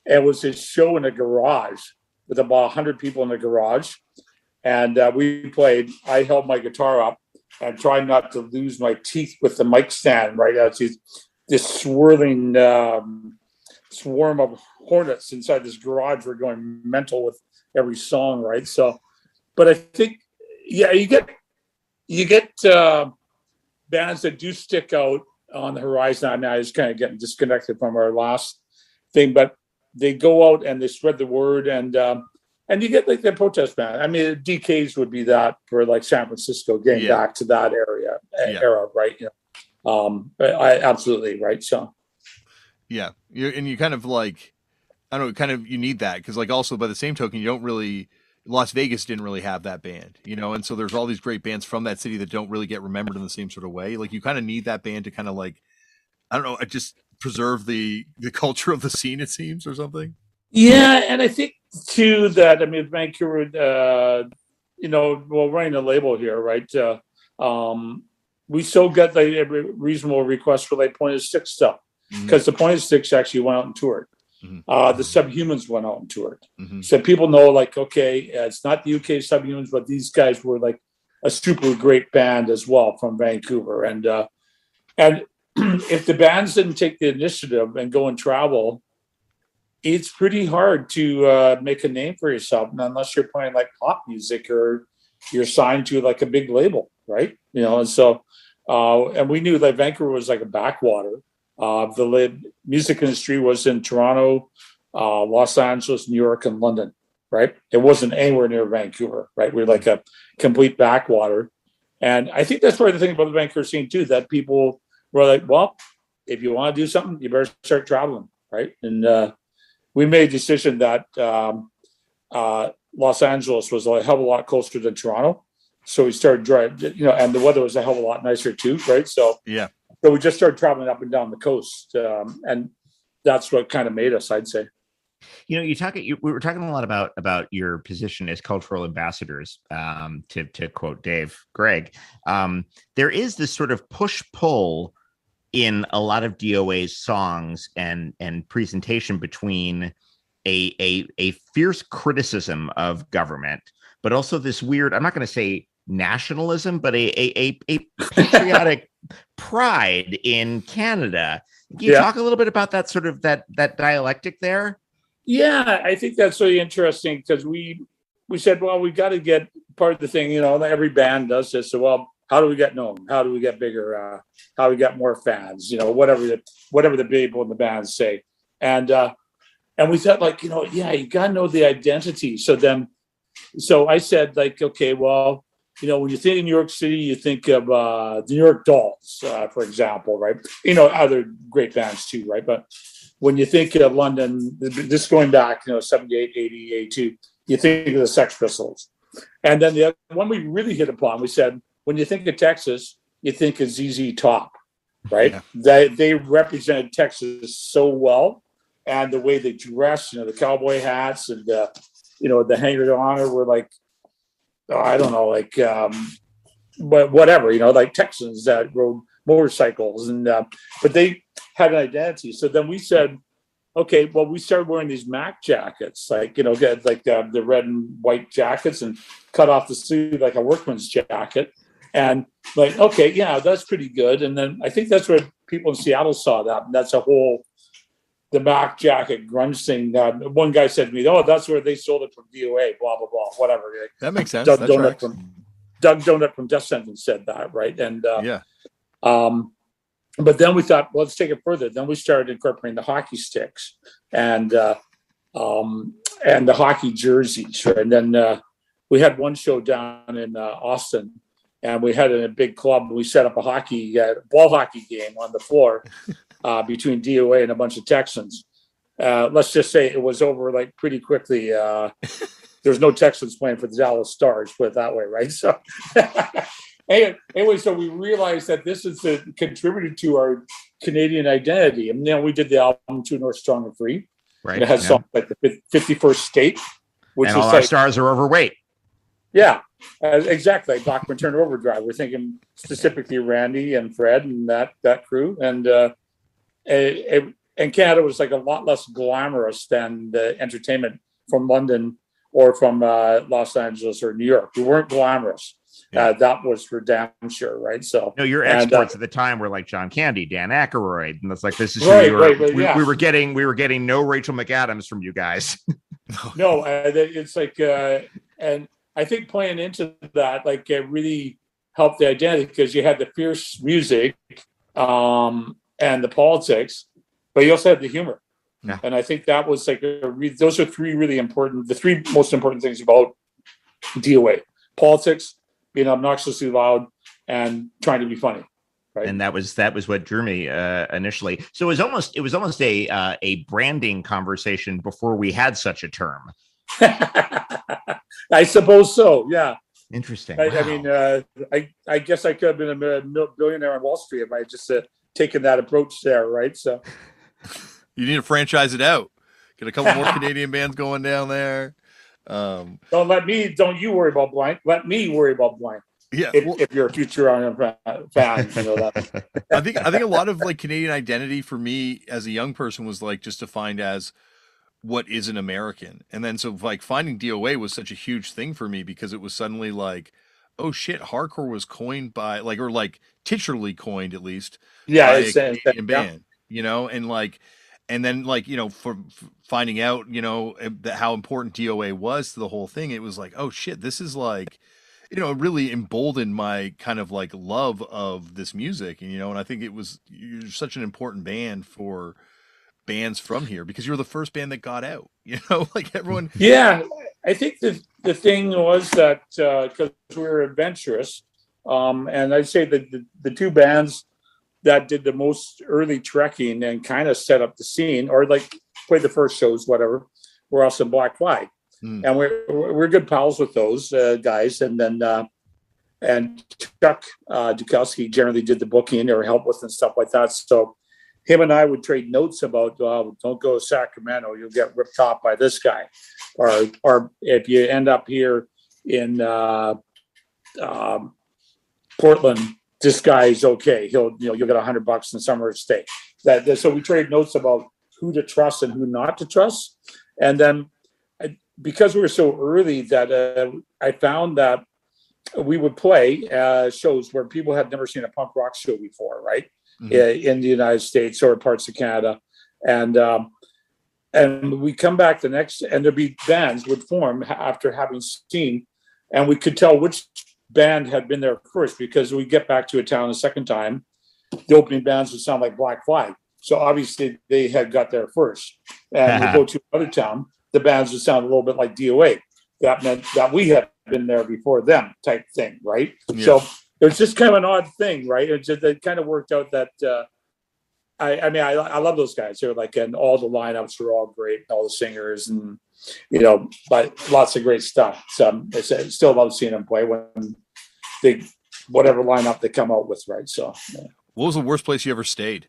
S2: it was his show in a garage with about 100 people in the garage. And we played. I held my guitar up and tried not to lose my teeth with the mic stand, right? As this swirling swarm of hornets inside this garage were going mental with every song, right? So, but I think, yeah, you get bands that do stick out on the horizon. I mean, I was kind of getting disconnected from our last thing, but they go out and they spread the word, and you get like the protest band. I mean, DKs would be that for like San Francisco, getting back to that era, right? I absolutely right. So,
S1: yeah, you kind of like, I don't know, kind of you need that because like also by the same token, you don't really. Las Vegas didn't really have that band, and so there's all these great bands from that city that don't really get remembered in the same sort of way. Like you kind of need that band to kind of like, I don't know, just preserve the culture of the scene, it seems, or something.
S2: Yeah, and I think too that, I mean, Vancouver, running a label here, right? We still get the reasonable request for like point of stick stuff. because the Pointed Sticks actually went out and toured.
S1: Mm-hmm.
S2: The Subhumans went out and toured.
S1: Mm-hmm.
S2: So people know, like, okay, it's not the UK Subhumans, but these guys were like a super great band as well from Vancouver. And if the bands didn't take the initiative and go and travel, it's pretty hard to make a name for yourself, unless you're playing like pop music or you're signed to like a big label, right? And so, and we knew that Vancouver was like a backwater. The music industry was in Toronto, Los Angeles, New York, and London, right? It wasn't anywhere near Vancouver, right? We're like a complete backwater. And I think that's part of the thing about the Vancouver scene too, that people were like, well, if you want to do something, you better start traveling, right? And we made a decision that Los Angeles was a hell of a lot closer than Toronto. So we started driving, and the weather was a hell of a lot nicer too, right? So
S1: yeah.
S2: So we just started traveling up and down the coast, and that's what kind of made us, I'd say.
S3: We were talking a lot about your position as cultural ambassadors. To quote Dave Gregg, there is this sort of push-pull in a lot of DOA's songs and presentation between a fierce criticism of government, but also this weird, I'm not going to say nationalism, but a patriotic pride in Canada. Can you talk a little bit about that sort of that dialectic there?
S2: Yeah, I think that's really interesting because we said, well, we got to get part of the thing, every band does this. So, well, how do we get known? How do we get bigger? How do we get more fans? Whatever the people in the band say. And we thought, like, you got to know the identity. So I said, like, okay, well, when you think of New York City, you think of the New York Dolls, for example, right? Other great bands too, right? But when you think of London, this going back, 78, 80, 82, you think of the Sex Pistols. And then the other one we really hit upon, we said, when you think of Texas, you think of ZZ Top, right? Yeah. They represented Texas so well. And the way they dressed, the cowboy hats and, the hanger to honor were like, I don't know, like, but whatever, like Texans that rode motorcycles, and but they had an identity. So then we said, okay, well, we started wearing these Mac jackets, like, get like the red and white jackets and cut off the sleeve like a workman's jacket, and like, okay, yeah, that's pretty good. And then I think that's where people in Seattle saw that, and that's the Mac jacket grunge thing. One guy said to me, "Oh, that's where they sold it from DOA." Blah blah blah. Whatever.
S1: That makes sense.
S2: Doug Donut from Death Sentence said that, right? And but then we thought, well, let's take it further. Then we started incorporating the hockey sticks and the hockey jerseys, right? And then we had one show down in Austin, and we had it in a big club. We set up a ball hockey game on the floor. Between DOA and a bunch of Texans. Let's just say it was over like pretty quickly. There's no Texans playing for the Dallas Stars, put it that way, right? So anyway, so we realized that this is contributed to our Canadian identity. And then we did the album True North Strong and Free. Right. And it has songs like the 51st State, which
S3: and
S2: is
S3: all our stars are overweight.
S2: Yeah, exactly. Bachman Turner Overdrive. We're thinking specifically Randy and Fred and that crew. And Canada was like a lot less glamorous than the entertainment from London or from Los Angeles or New York. We weren't glamorous. Yeah. That was for damn sure, right? So
S3: no, your exports at the time were like John Candy, Dan Aykroyd, and it's like this is right. We were getting no Rachel McAdams from you guys.
S2: No, it's like, and I think playing into that like really helped the identity because you had the fierce music. And the politics, but you also had the humor. Yeah. And I think that was like, those are the three most important things about DOA: politics, being obnoxiously loud, and trying to be funny. Right.
S3: And that was what drew me initially. So it was almost a branding conversation before we had such a term.
S2: I suppose so. Yeah.
S3: Interesting.
S2: I mean, I guess I could have been a billionaire on Wall Street if I just taken that approach there, right? So
S1: you need to franchise it out. Get a couple more Canadian bands going down there.
S2: Don't you worry about blank. Let me worry about blank.
S1: Yeah,
S2: if you're a Futurama fan, you know that.
S1: I think a lot of like Canadian identity for me as a young person was like just defined as what is an American. And then so like finding DOA was such a huge thing for me because it was suddenly like, oh shit, hardcore was coined by like, or like titularly coined at least
S2: Yeah,
S1: by a
S2: it's
S1: Canadian
S2: yeah.
S1: band, you know, and then like, you know, for finding out, you know, how important DOA was to the whole thing, it was like, oh shit, this is like, you know, it really emboldened my kind of like love of this music. And, you know, and I think you're such an important band for bands from here because you're the first band that got out, you know, like everyone.
S2: Yeah, I think the thing was that because we were adventurous, and I'd say that the two bands that did the most early trekking and kind of set up the scene, or like played the first shows, whatever, were us and Black Flag, and we're good pals with those guys, and then and Chuck Dukowski generally did the booking or help with and stuff like that, so. Him and I would trade notes about, don't go to Sacramento, you'll get ripped off by this guy. Or if you end up here in Portland, this guy is okay. You'll get $100 in summer stay. So we trade notes about who to trust and who not to trust. And then because we were so early that I found that we would play shows where people had never seen a punk rock show before, right? In the United States or parts of Canada, and we come back the next, and there'd be bands would form after having seen, and we could tell which band had been there first because we get back to a town a second time, the opening bands would sound like Black Flag, so obviously they had got there first, and we go to another town, the bands would sound a little bit like DOA. That meant that we had been there before them, type thing, right? Yeah. So. It was just kind of an odd thing, right? It kind of worked out that I love those guys. They're like, and all the lineups were all great, all the singers, and but lots of great stuff. So I still love seeing them play when whatever lineup they come out with, right? So, yeah.
S1: What was the worst place you ever stayed?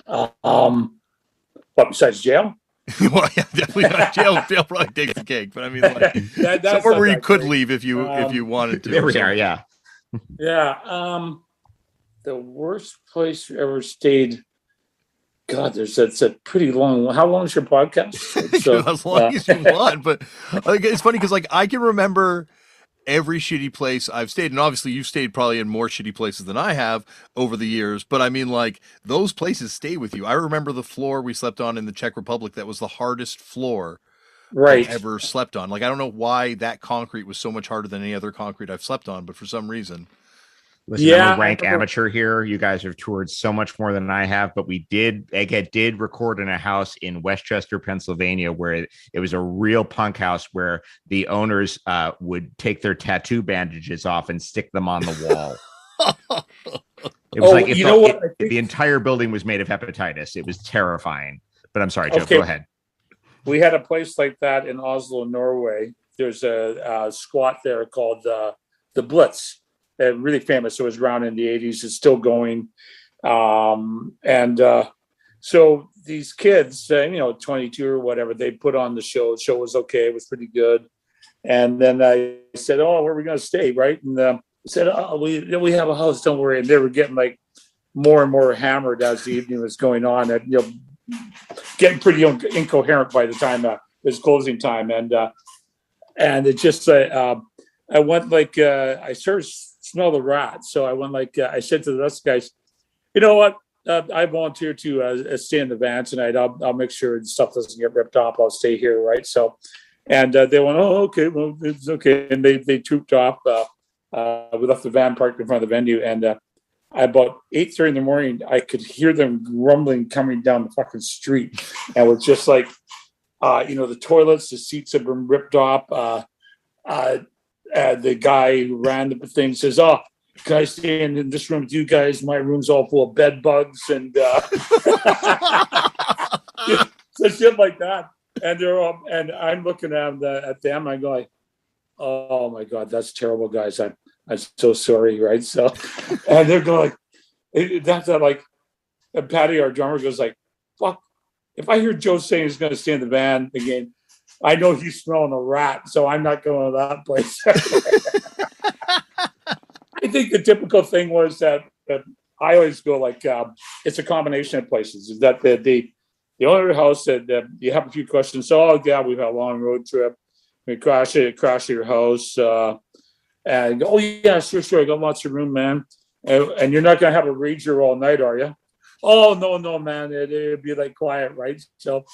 S2: What besides jail?
S1: Well, yeah, definitely not jail. Jail probably takes the cake, but I mean, like that's somewhere where you could leave if you wanted to.
S3: There we are. Yeah.
S2: Yeah. The worst place you ever stayed. God, that's a pretty long. How long is your podcast? So,
S1: as long as you want, but like, it's funny because like I can remember every shitty place I've stayed, and obviously you've stayed probably in more shitty places than I have over the years, but I mean like those places stay with you. I remember the floor we slept on in the Czech Republic. That was the hardest floor I've ever slept on. Like I don't know why that concrete was so much harder than any other concrete I've slept on, but for some reason.
S3: Listen, I'm a rank amateur here. You guys have toured so much more than I have, but Egghead did record in a house in Westchester, Pennsylvania, where it was a real punk house where the owners would take their tattoo bandages off and stick them on the wall. It was like if the entire building was made of hepatitis. It was terrifying. But I'm sorry, Joe, go ahead.
S2: We had a place like that in Oslo, Norway. There's a squat there called the Blitz. Really famous. It was around in the 80s. It's still going. So these kids, 22 or whatever, they put on the show. The show was okay. It was pretty good. And then I said, oh, where are we going to stay? Right. And I said, oh, we have a house. Don't worry. And they were getting like more and more hammered as the evening was going on, and getting pretty incoherent by the time it was closing time. And it just, I went like, I started smell the rat. So I went like, I said to the rest of the guys, you know what? I volunteer to stay in the van tonight. I'll make sure the stuff doesn't get ripped off. I'll stay here. Right. So, and they went, oh, okay, well, it's okay. And they trooped off. We left the van parked in front of the venue, and about 8:30 in the morning, I could hear them grumbling coming down the fucking street. And it was just like, the toilets, the seats have been ripped off. The guy who ran the thing says, oh, can I stay in this room with you guys? My room's all full of bed bugs and so shit like that. And they're all, and I'm looking at them. I go like, oh my God, that's terrible, guys. I'm so sorry, right? So, and they're going like, that's like, and Patty, our drummer, goes like, fuck. If I hear Joe saying he's going to stay in the van again, I know he's smelling a rat, so I'm not going to that place. think the typical thing was that I always go like, it's a combination of places. Is that the owner of the house said that you have a few questions. So, oh yeah, we've had a long road trip. We crash at your house. And oh yeah, sure. I got lots of room, man. And you're not gonna have a rager all night, are you? Oh no, man. It'd be like quiet, right? So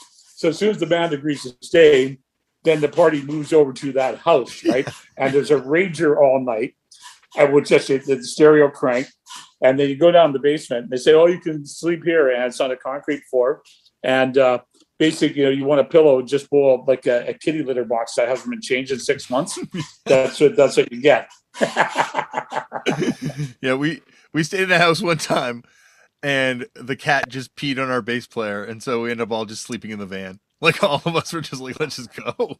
S2: as soon as the band agrees to stay, then the party moves over to that house, right? And there's a rager all night. I would just the stereo crank, and then you go down the basement. And they say, "Oh, you can sleep here," and it's on a concrete floor. And basically, you want a pillow just below like a kitty litter box that hasn't been changed in 6 months. That's what you get.
S1: Yeah, we stayed in a house one time, and the cat just peed on our bass player, and so we ended up all just sleeping in the van. Like all of us were just like, let's just go.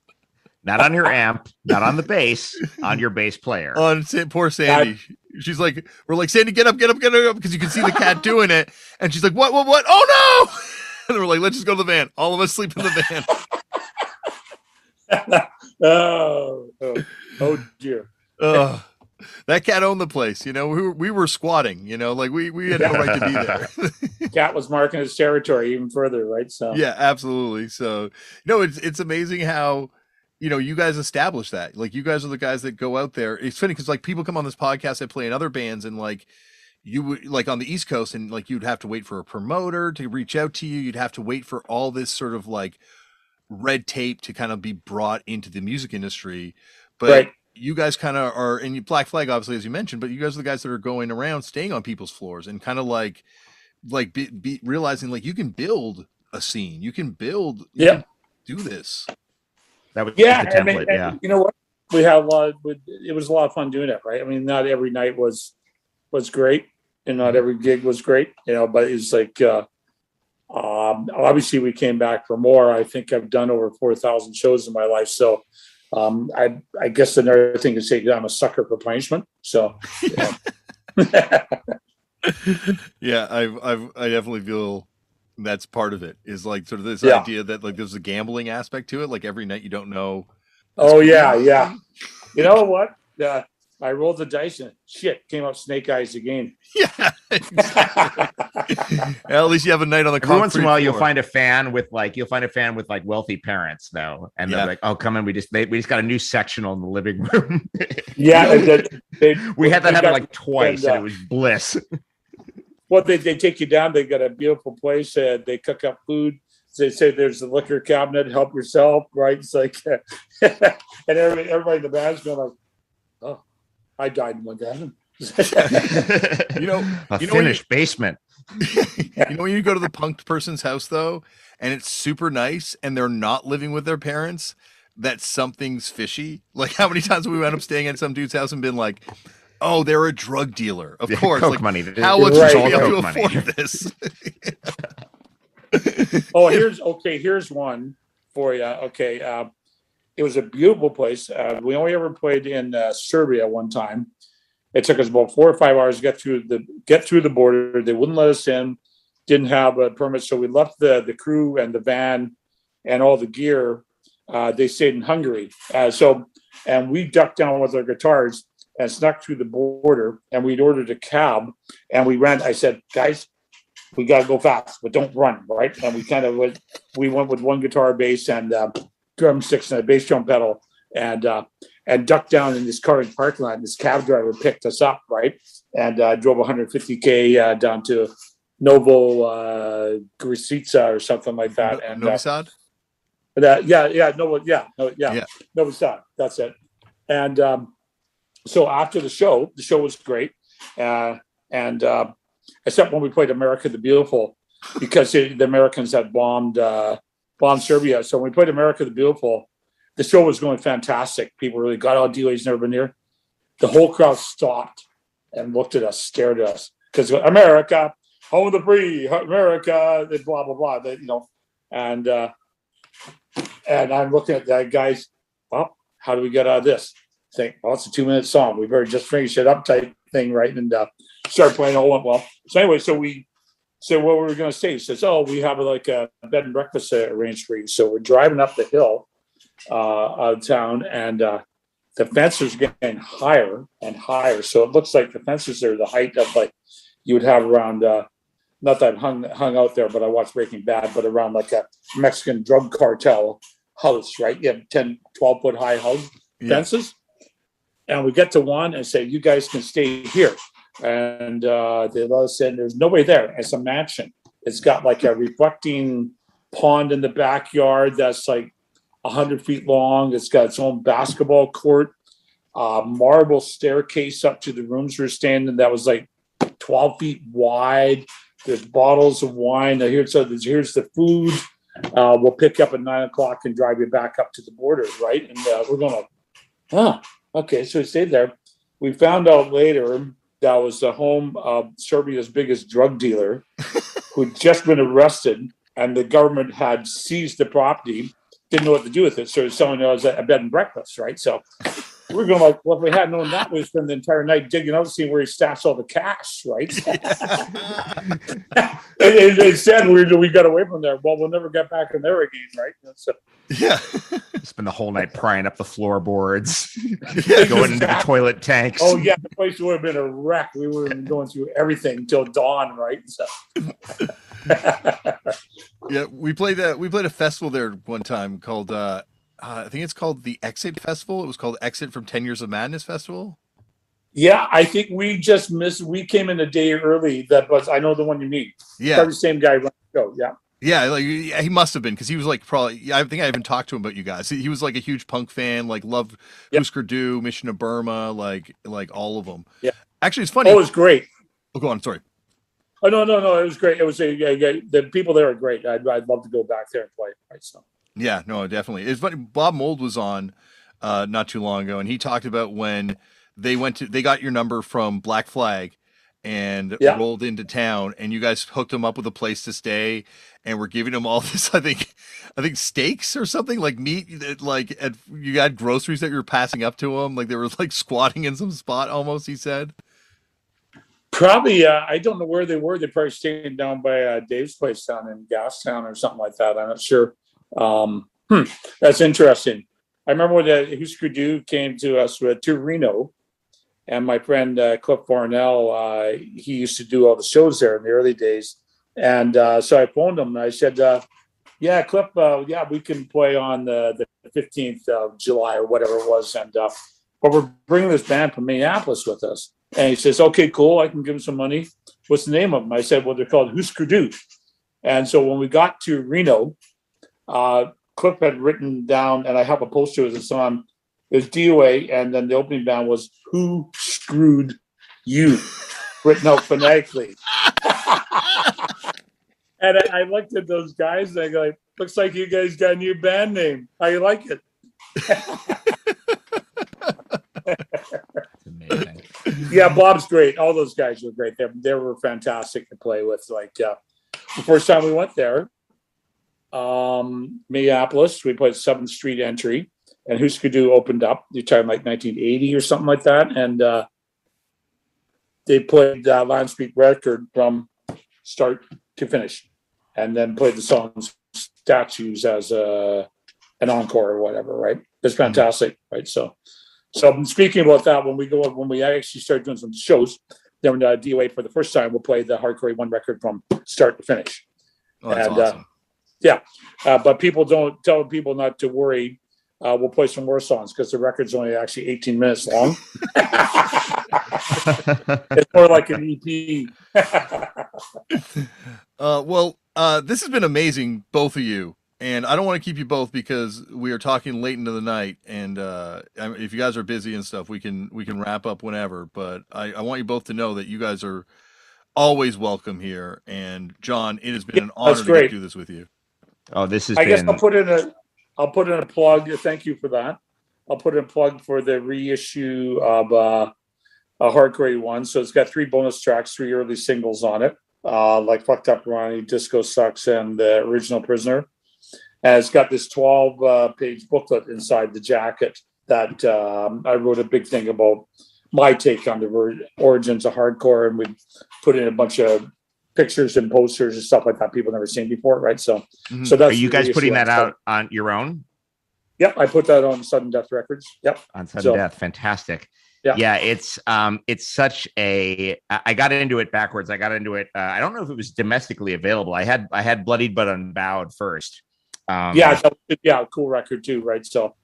S3: Not on your amp, not on the bass, on your bass player.
S1: On poor Sandy. She's like, we're like, Sandy, get up, because you can see the cat doing it. And she's like, what? Oh no! And we're like, let's just go to the van. All of us sleep in the
S2: van. oh dear.
S1: That cat owned the place. We were squatting. Like we had no right to be there.
S2: Cat was marking his territory even further, right? So
S1: yeah, absolutely. So it's amazing how you guys establish that. Like, you guys are the guys that go out there. It's funny because like people come on this podcast that play in other bands, and like you would like on the East Coast, and like you'd have to wait for a promoter to reach out to you. You'd have to wait for all this sort of like red tape to kind of be brought into the music industry. But
S2: right.
S1: You guys kind of are, and Black Flag, obviously, as you mentioned, but you guys are the guys that are going around, staying on people's floors, and kind of like be realizing like you can build a scene, you can build, do this.
S3: That was the template. Yeah.
S2: You know what? We had it was a lot of fun doing it, right? I mean, not every night was great, and not every gig was great, but it's like, obviously we came back for more. I think I've done over 4,000 shows in my life. So, I guess another thing to say, I'm a sucker for punishment. So,
S1: yeah, I definitely feel that's part of it, is like sort of this idea that like there's a gambling aspect to it. Like every night you don't know.
S2: Oh yeah. You know what? I rolled the dice and shit came up snake eyes again.
S1: Yeah. Exactly. Well, at least you have a night on the concrete.
S3: Every once in a while,
S1: floor.
S3: you'll find a fan with wealthy parents though, and they're like, "Oh, come in, we just got a new sectional in the living room."
S2: Yeah,
S3: we had that happen like twice, and it was bliss.
S2: Well, they take you down. They got a beautiful place. They cook up food. They say there's a liquor cabinet. Help yourself, right? It's like, and everybody in the band's going like, "Oh, I died in one day."
S3: Finished basement.
S1: When you go to the punked person's house though, and it's super nice, and they're not living with their parents, that something's fishy. Like, how many times we went up staying at some dude's house and been like, "Oh, they're a drug dealer." Of course,
S3: Coke
S1: like,
S3: money.
S1: How would you be able to
S3: money.
S1: afford this?
S2: Oh, here's one for you. Okay, it was a beautiful place. We only ever played in Serbia one time. It took us about 4 or 5 hours to get through the border. They wouldn't let us in. Didn't have a permit, so we left the crew and the van and all the gear. They stayed in Hungary. And we ducked down with our guitars and snuck through the border. And we'd ordered a cab, and we ran. I said, "Guys, we got to go fast, but don't run," right? And we went with one guitar, bass, and drumsticks and a bass drum pedal, and ducked down in this car in the parking lot. And this cab driver picked us up, right? And drove 150K down to Novo Gorica or something like that. And
S1: Novi Sad?
S2: Novi Sad. That's it. And so after the show was great. Except when we played America the Beautiful, because the Americans had bombed Serbia. So when we played America the Beautiful, the show was going fantastic. People really got all DJs never been here. The whole crowd stopped and looked at us, stared at us, because America, home of the free, America, blah blah blah. And I'm looking at that, guys. Well, how do we get out of this? Think, well, it's a 2-minute song. We better just finish it up type thing, right? And start playing. All went well. So anyway, so we said what we were going to say. He says, "Oh, we have like a bed and breakfast arranged for you." So we're driving up the hill out of town, and the fences are getting higher and higher. So it looks like the fences are the height of like you would have around, not that I've hung out there, but I watched Breaking Bad, but around like a Mexican drug cartel house, right? You have 10, 12 foot high house fences. And we get to one and say, you guys can stay here. And they let us in. There's nobody there. It's a mansion. It's got like a reflecting pond in the backyard that's like 100 feet long. It's got its own basketball court, marble staircase up to the rooms we're staying in that was like 12 feet wide. There's bottles of wine. Here's the food. We'll pick up at 9 o'clock and drive you back up to the border, right? And we're going like, okay. So we stayed there. We found out later that was the home of Serbia's biggest drug dealer who'd just been arrested, and the government had seized the property, didn't know what to do with it. So it was selling it as a bed and breakfast, right? So we're going like, well, if we had known that, we spend the entire night digging out, seeing where he stashed all the cash, right? Instead, we got away from there. Well, we'll never get back in there again, right? So,
S3: spend the whole night prying up the floorboards, going into the toilet tanks.
S2: Oh yeah, the place would have been a wreck. We would have been going through everything till dawn, right? So.
S1: Yeah, we played a festival there one time called I think it's called the Exit Festival. It was called Exit from 10 Years of Madness Festival.
S2: Yeah, I think we just missed. We came in a day early. That was, I know the one you mean.
S1: Yeah,
S2: probably the same guy running the show. Yeah.
S1: Yeah, like he must have been, because he was like probably. I think I even talked to him about you guys. He was like a huge punk fan, like loved Husker Du, Mission to Burma, like all of them.
S2: Yeah,
S1: actually, it's funny.
S2: Oh, it was great.
S1: Oh, go on. Sorry.
S2: Oh no, it was great. It was the people there are great. I'd love to go back there and play. Right, so.
S1: Yeah, no, definitely. It's funny. Bob Mould was on not too long ago, and he talked about when they got your number from Black Flag and rolled into town, and you guys hooked him up with a place to stay, and were giving him all this, I think steaks or something, like meat, like you had groceries that you were passing up to him, like they were like squatting in some spot almost, he said.
S2: Probably, I don't know where they were. They probably stayed down by Dave's place down in Gastown or something like that. I'm not sure. That's interesting. I remember when the Husker Du came to us to Reno, and my friend Cliff Farnell, he used to do all the shows there in the early days. And so I phoned him and I said, yeah, Cliff, we can play on the 15th of July or whatever it was. And but we're bringing this band from Minneapolis with us. And he says, okay, cool. I can give him some money. What's the name of them? I said, well, they're called Husker Du. And so when we got to Reno, Cliff had written down, and I have a poster with this on, it was DOA, and then the opening band was Who Screwed You, written out phonetically. And I looked at those guys, and I go, looks like you guys got a new band name. How you like it?
S3: Amazing.
S2: Yeah, Bob's great. All those guys were great. They were fantastic to play with. Like the first time we went there, Minneapolis, we played 7th Street Entry, and Husker Du opened up. You're talking like 1980 or something like that, and they played Lion Street Record from start to finish, and then played the songs Statues as an encore or whatever. Right? It's fantastic. Right? So speaking about that, when we actually started doing some shows, then when DOA for the first time, we'll play the Hardcore 1 record from start to finish.
S1: Oh, that's awesome.
S2: But people don't tell people not to worry. We'll play some more songs because the record's only actually 18 minutes long. It's more like an EP.
S1: This has been amazing, both of you. And I don't want to keep you both because we are talking late into the night, and if you guys are busy and stuff, we can wrap up whenever. But I want you both to know that you guys are always welcome here. And John, it has been an honor to do this with you.
S3: Oh, this has
S2: I guess I'll put in a plug. Thank you for that. I'll put in a plug for the reissue of a Hardcore 1. So it's got 3 bonus tracks, 3 early singles on it, like Fucked Up Ronnie, Disco Sucks, and the Original Prisoner. And it's got this 12-page booklet inside the jacket that I wrote a big thing about my take on the origins of hardcore, and we put in a bunch of pictures and posters and stuff like that people never seen before, right? So that's.
S3: Are you guys putting that out on your own?
S2: Yep, I put that on Sudden Death Records. Yep,
S3: on Sudden Death, fantastic. Yeah, it's such a. I got into it backwards. I got into it. I don't know if it was domestically available. I had Bloodied but Unbowed first.
S2: Cool record too, right? So.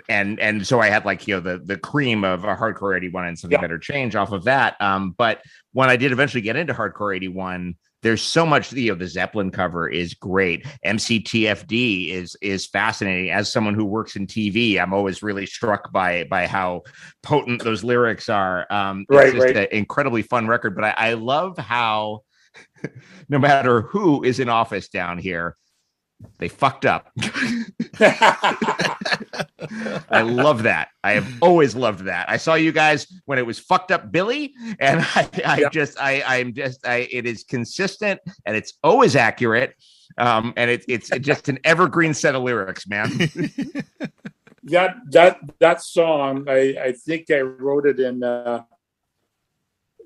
S3: And so I had like, the cream of a Hardcore 81 and Something Better Change off of that. But when I did eventually get into Hardcore 81, there's so much, the Zeppelin cover is great. MCTFD is fascinating. As someone who works in TV, I'm always really struck by how potent those lyrics are. It's just an incredibly fun record, but I love how no matter who is in office down here, they fucked up. I love that. I have always loved that. I saw you guys when it was Fucked Up Billy, and it is consistent and it's always accurate. And it's just an evergreen set of lyrics, man.
S2: That song, I think I wrote it in a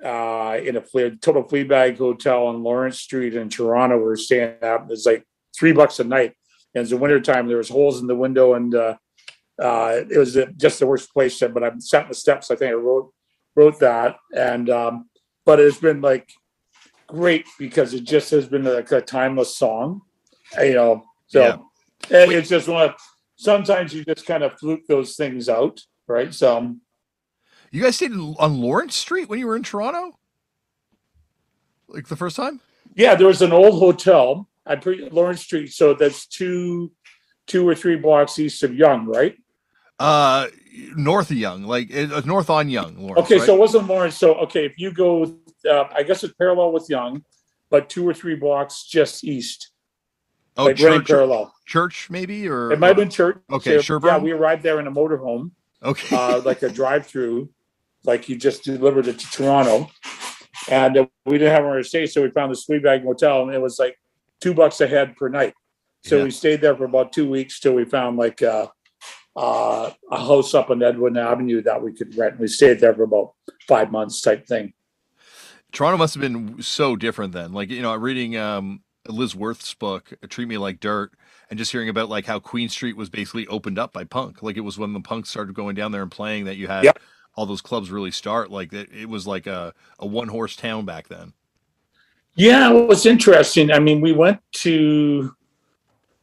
S2: Total Fleabag Hotel on Lawrence Street in Toronto. We were staying at. It's like $3 a night. And it's the wintertime. There was holes in the window, and it was just the worst place. But I'm sat in the steps. I think I wrote that, and but it's been like great because it just has been like a timeless song, So it's just one. Sometimes you just kind of fluke those things out, right? So,
S1: you guys stayed on Lawrence Street when you were in Toronto, like the first time?
S2: Yeah, there was an old hotel at Lawrence Street, so that's two or three blocks east of Yonge, right?
S1: North of Yonge, like north on Yonge. Lawrence,
S2: okay,
S1: right?
S2: So it wasn't Lawrence. So if you go, I guess it's parallel with Yonge, but 2 or 3 blocks just east.
S1: Oh,
S2: like
S1: Church,
S2: parallel.
S1: Church maybe, or
S2: it might have been Church.
S1: Okay,
S2: so, yeah, we arrived there in a motorhome.
S1: Okay,
S2: like a drive-through, like you just delivered it to Toronto, and we didn't have anywhere to stay, so we found the Fleabag Motel, and it was like $2 a head per night. So we stayed there for about 2 weeks till we found like a house up on Edwin Avenue that we could rent. We stayed there for about 5 months type thing.
S1: Toronto must have been so different then. Like, reading Liz Worth's book, Treat Me Like Dirt, and just hearing about like how Queen Street was basically opened up by punk. Like it was when the punks started going down there and playing that you had all those clubs really start. Like it was like a one-horse town back then. Yeah,
S2: it was interesting. I mean, we went to,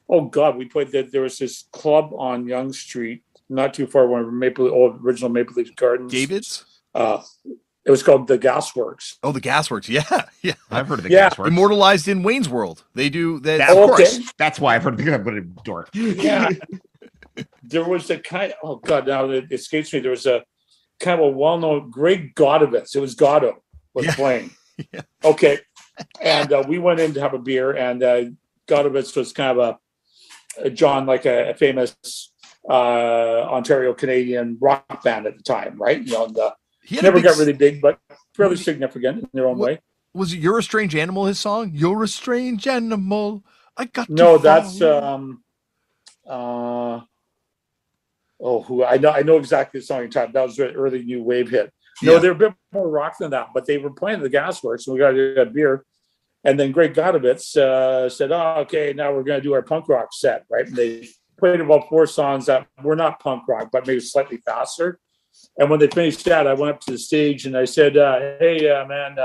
S2: we played there was this club on Yonge Street, not too far from original Maple Leaf Gardens.
S1: David's?
S2: It was called the Gasworks.
S1: Oh, the Gasworks. Yeah.
S3: I've heard of the Gasworks.
S1: Immortalized in Wayne's World. They do that.
S3: Of course. That's why I've heard of the dork.
S2: Yeah. There was a kind now it escapes me. There was a kind of a well-known Greg Godovitz. It was Goddo was playing.
S1: Yeah.
S2: Okay. And we went in to have a beer, and Godovitz was kind of a famous Ontario Canadian rock band at the time, right? He never got really big, but fairly significant in their own way.
S1: Was it "You're a Strange Animal" his song? You're a strange animal. I got
S2: no. That's I know exactly the song you're talking. That was an early new wave hit. No, they're a bit more rock than that, but they were playing the Gasworks, and we got a beer. And then Greg Godovitz said, okay, now we're going to do our punk rock set, right? And they played about 4 songs that were not punk rock, but maybe slightly faster. And when they finished that, I went up to the stage and I said, hey, man,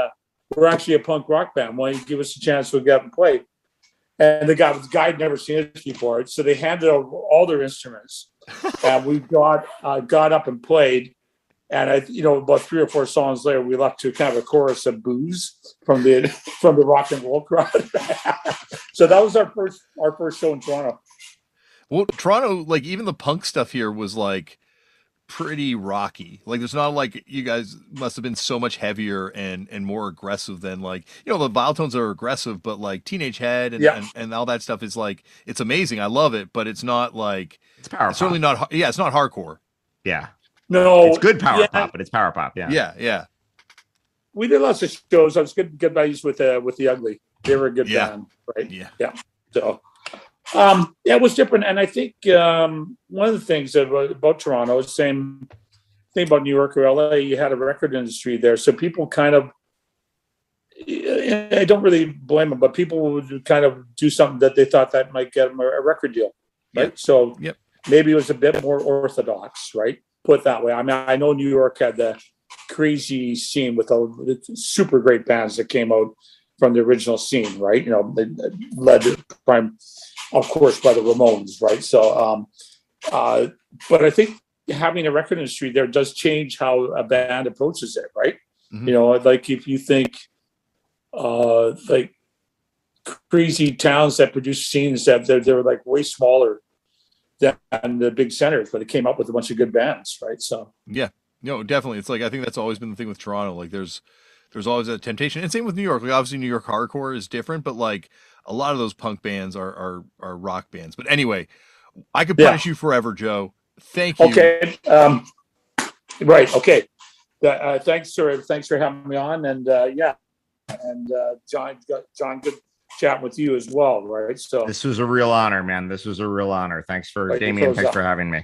S2: we're actually a punk rock band. Why don't you give us a chance to get up and play? And the guy had never seen us before. So they handed over all their instruments. And we got up and played. And about 3 or 4 songs later, we left to kind of a chorus of boos from the rock and roll crowd. So that was our first show in Toronto.
S1: Well, Toronto, like even the punk stuff here was like pretty rocky. Like there's not like you guys must have been so much heavier and more aggressive than like the Viletones are aggressive, but like Teenage Head and all that stuff is like it's amazing. I love it, but it's not like
S3: it's power.
S1: It's certainly not. Yeah, it's not hardcore.
S3: Yeah.
S2: No,
S3: it's good power pop, but it's power pop.
S1: Yeah.
S2: We did lots of shows. I was good buddies with the Ugly. They were a good band, right? Yeah. So, it was different, and I think one of the things about Toronto is the same thing about New York or LA. You had a record industry there, so people kind of. I don't really blame them, but people would kind of do something that they thought that might get them a record deal, right?
S1: Yep.
S2: So.
S1: Yep.
S2: maybe it was a bit more orthodox, right? Put it that way. I mean, I know New York had the crazy scene with the super great bands that came out from the original scene, right? You know, they led prime, of course, by the Ramones, right? So, but I think having a record industry there does change how a band approaches it, right?
S1: Mhm.
S2: You know, like if you think, like crazy towns that produce scenes that they're like way smaller than the big centers, but it came up with a bunch of good bands, right? So
S1: Yeah, no, definitely. It's like, I think that's always been the thing with Toronto. Like there's always a temptation, and same with New York. Like obviously New York hardcore is different, but like a lot of those punk bands are rock bands. But anyway, I could
S2: yeah,
S1: punish you forever, Joe. Thank you.
S2: okay, right, okay. Thanks for having me on, and yeah, and John, good chat with you as well, right? So
S3: This was a real honor, man. This was a real honor. Thanks for
S2: Right,
S3: Damian.
S2: close
S3: Thanks
S2: up.
S3: for having me.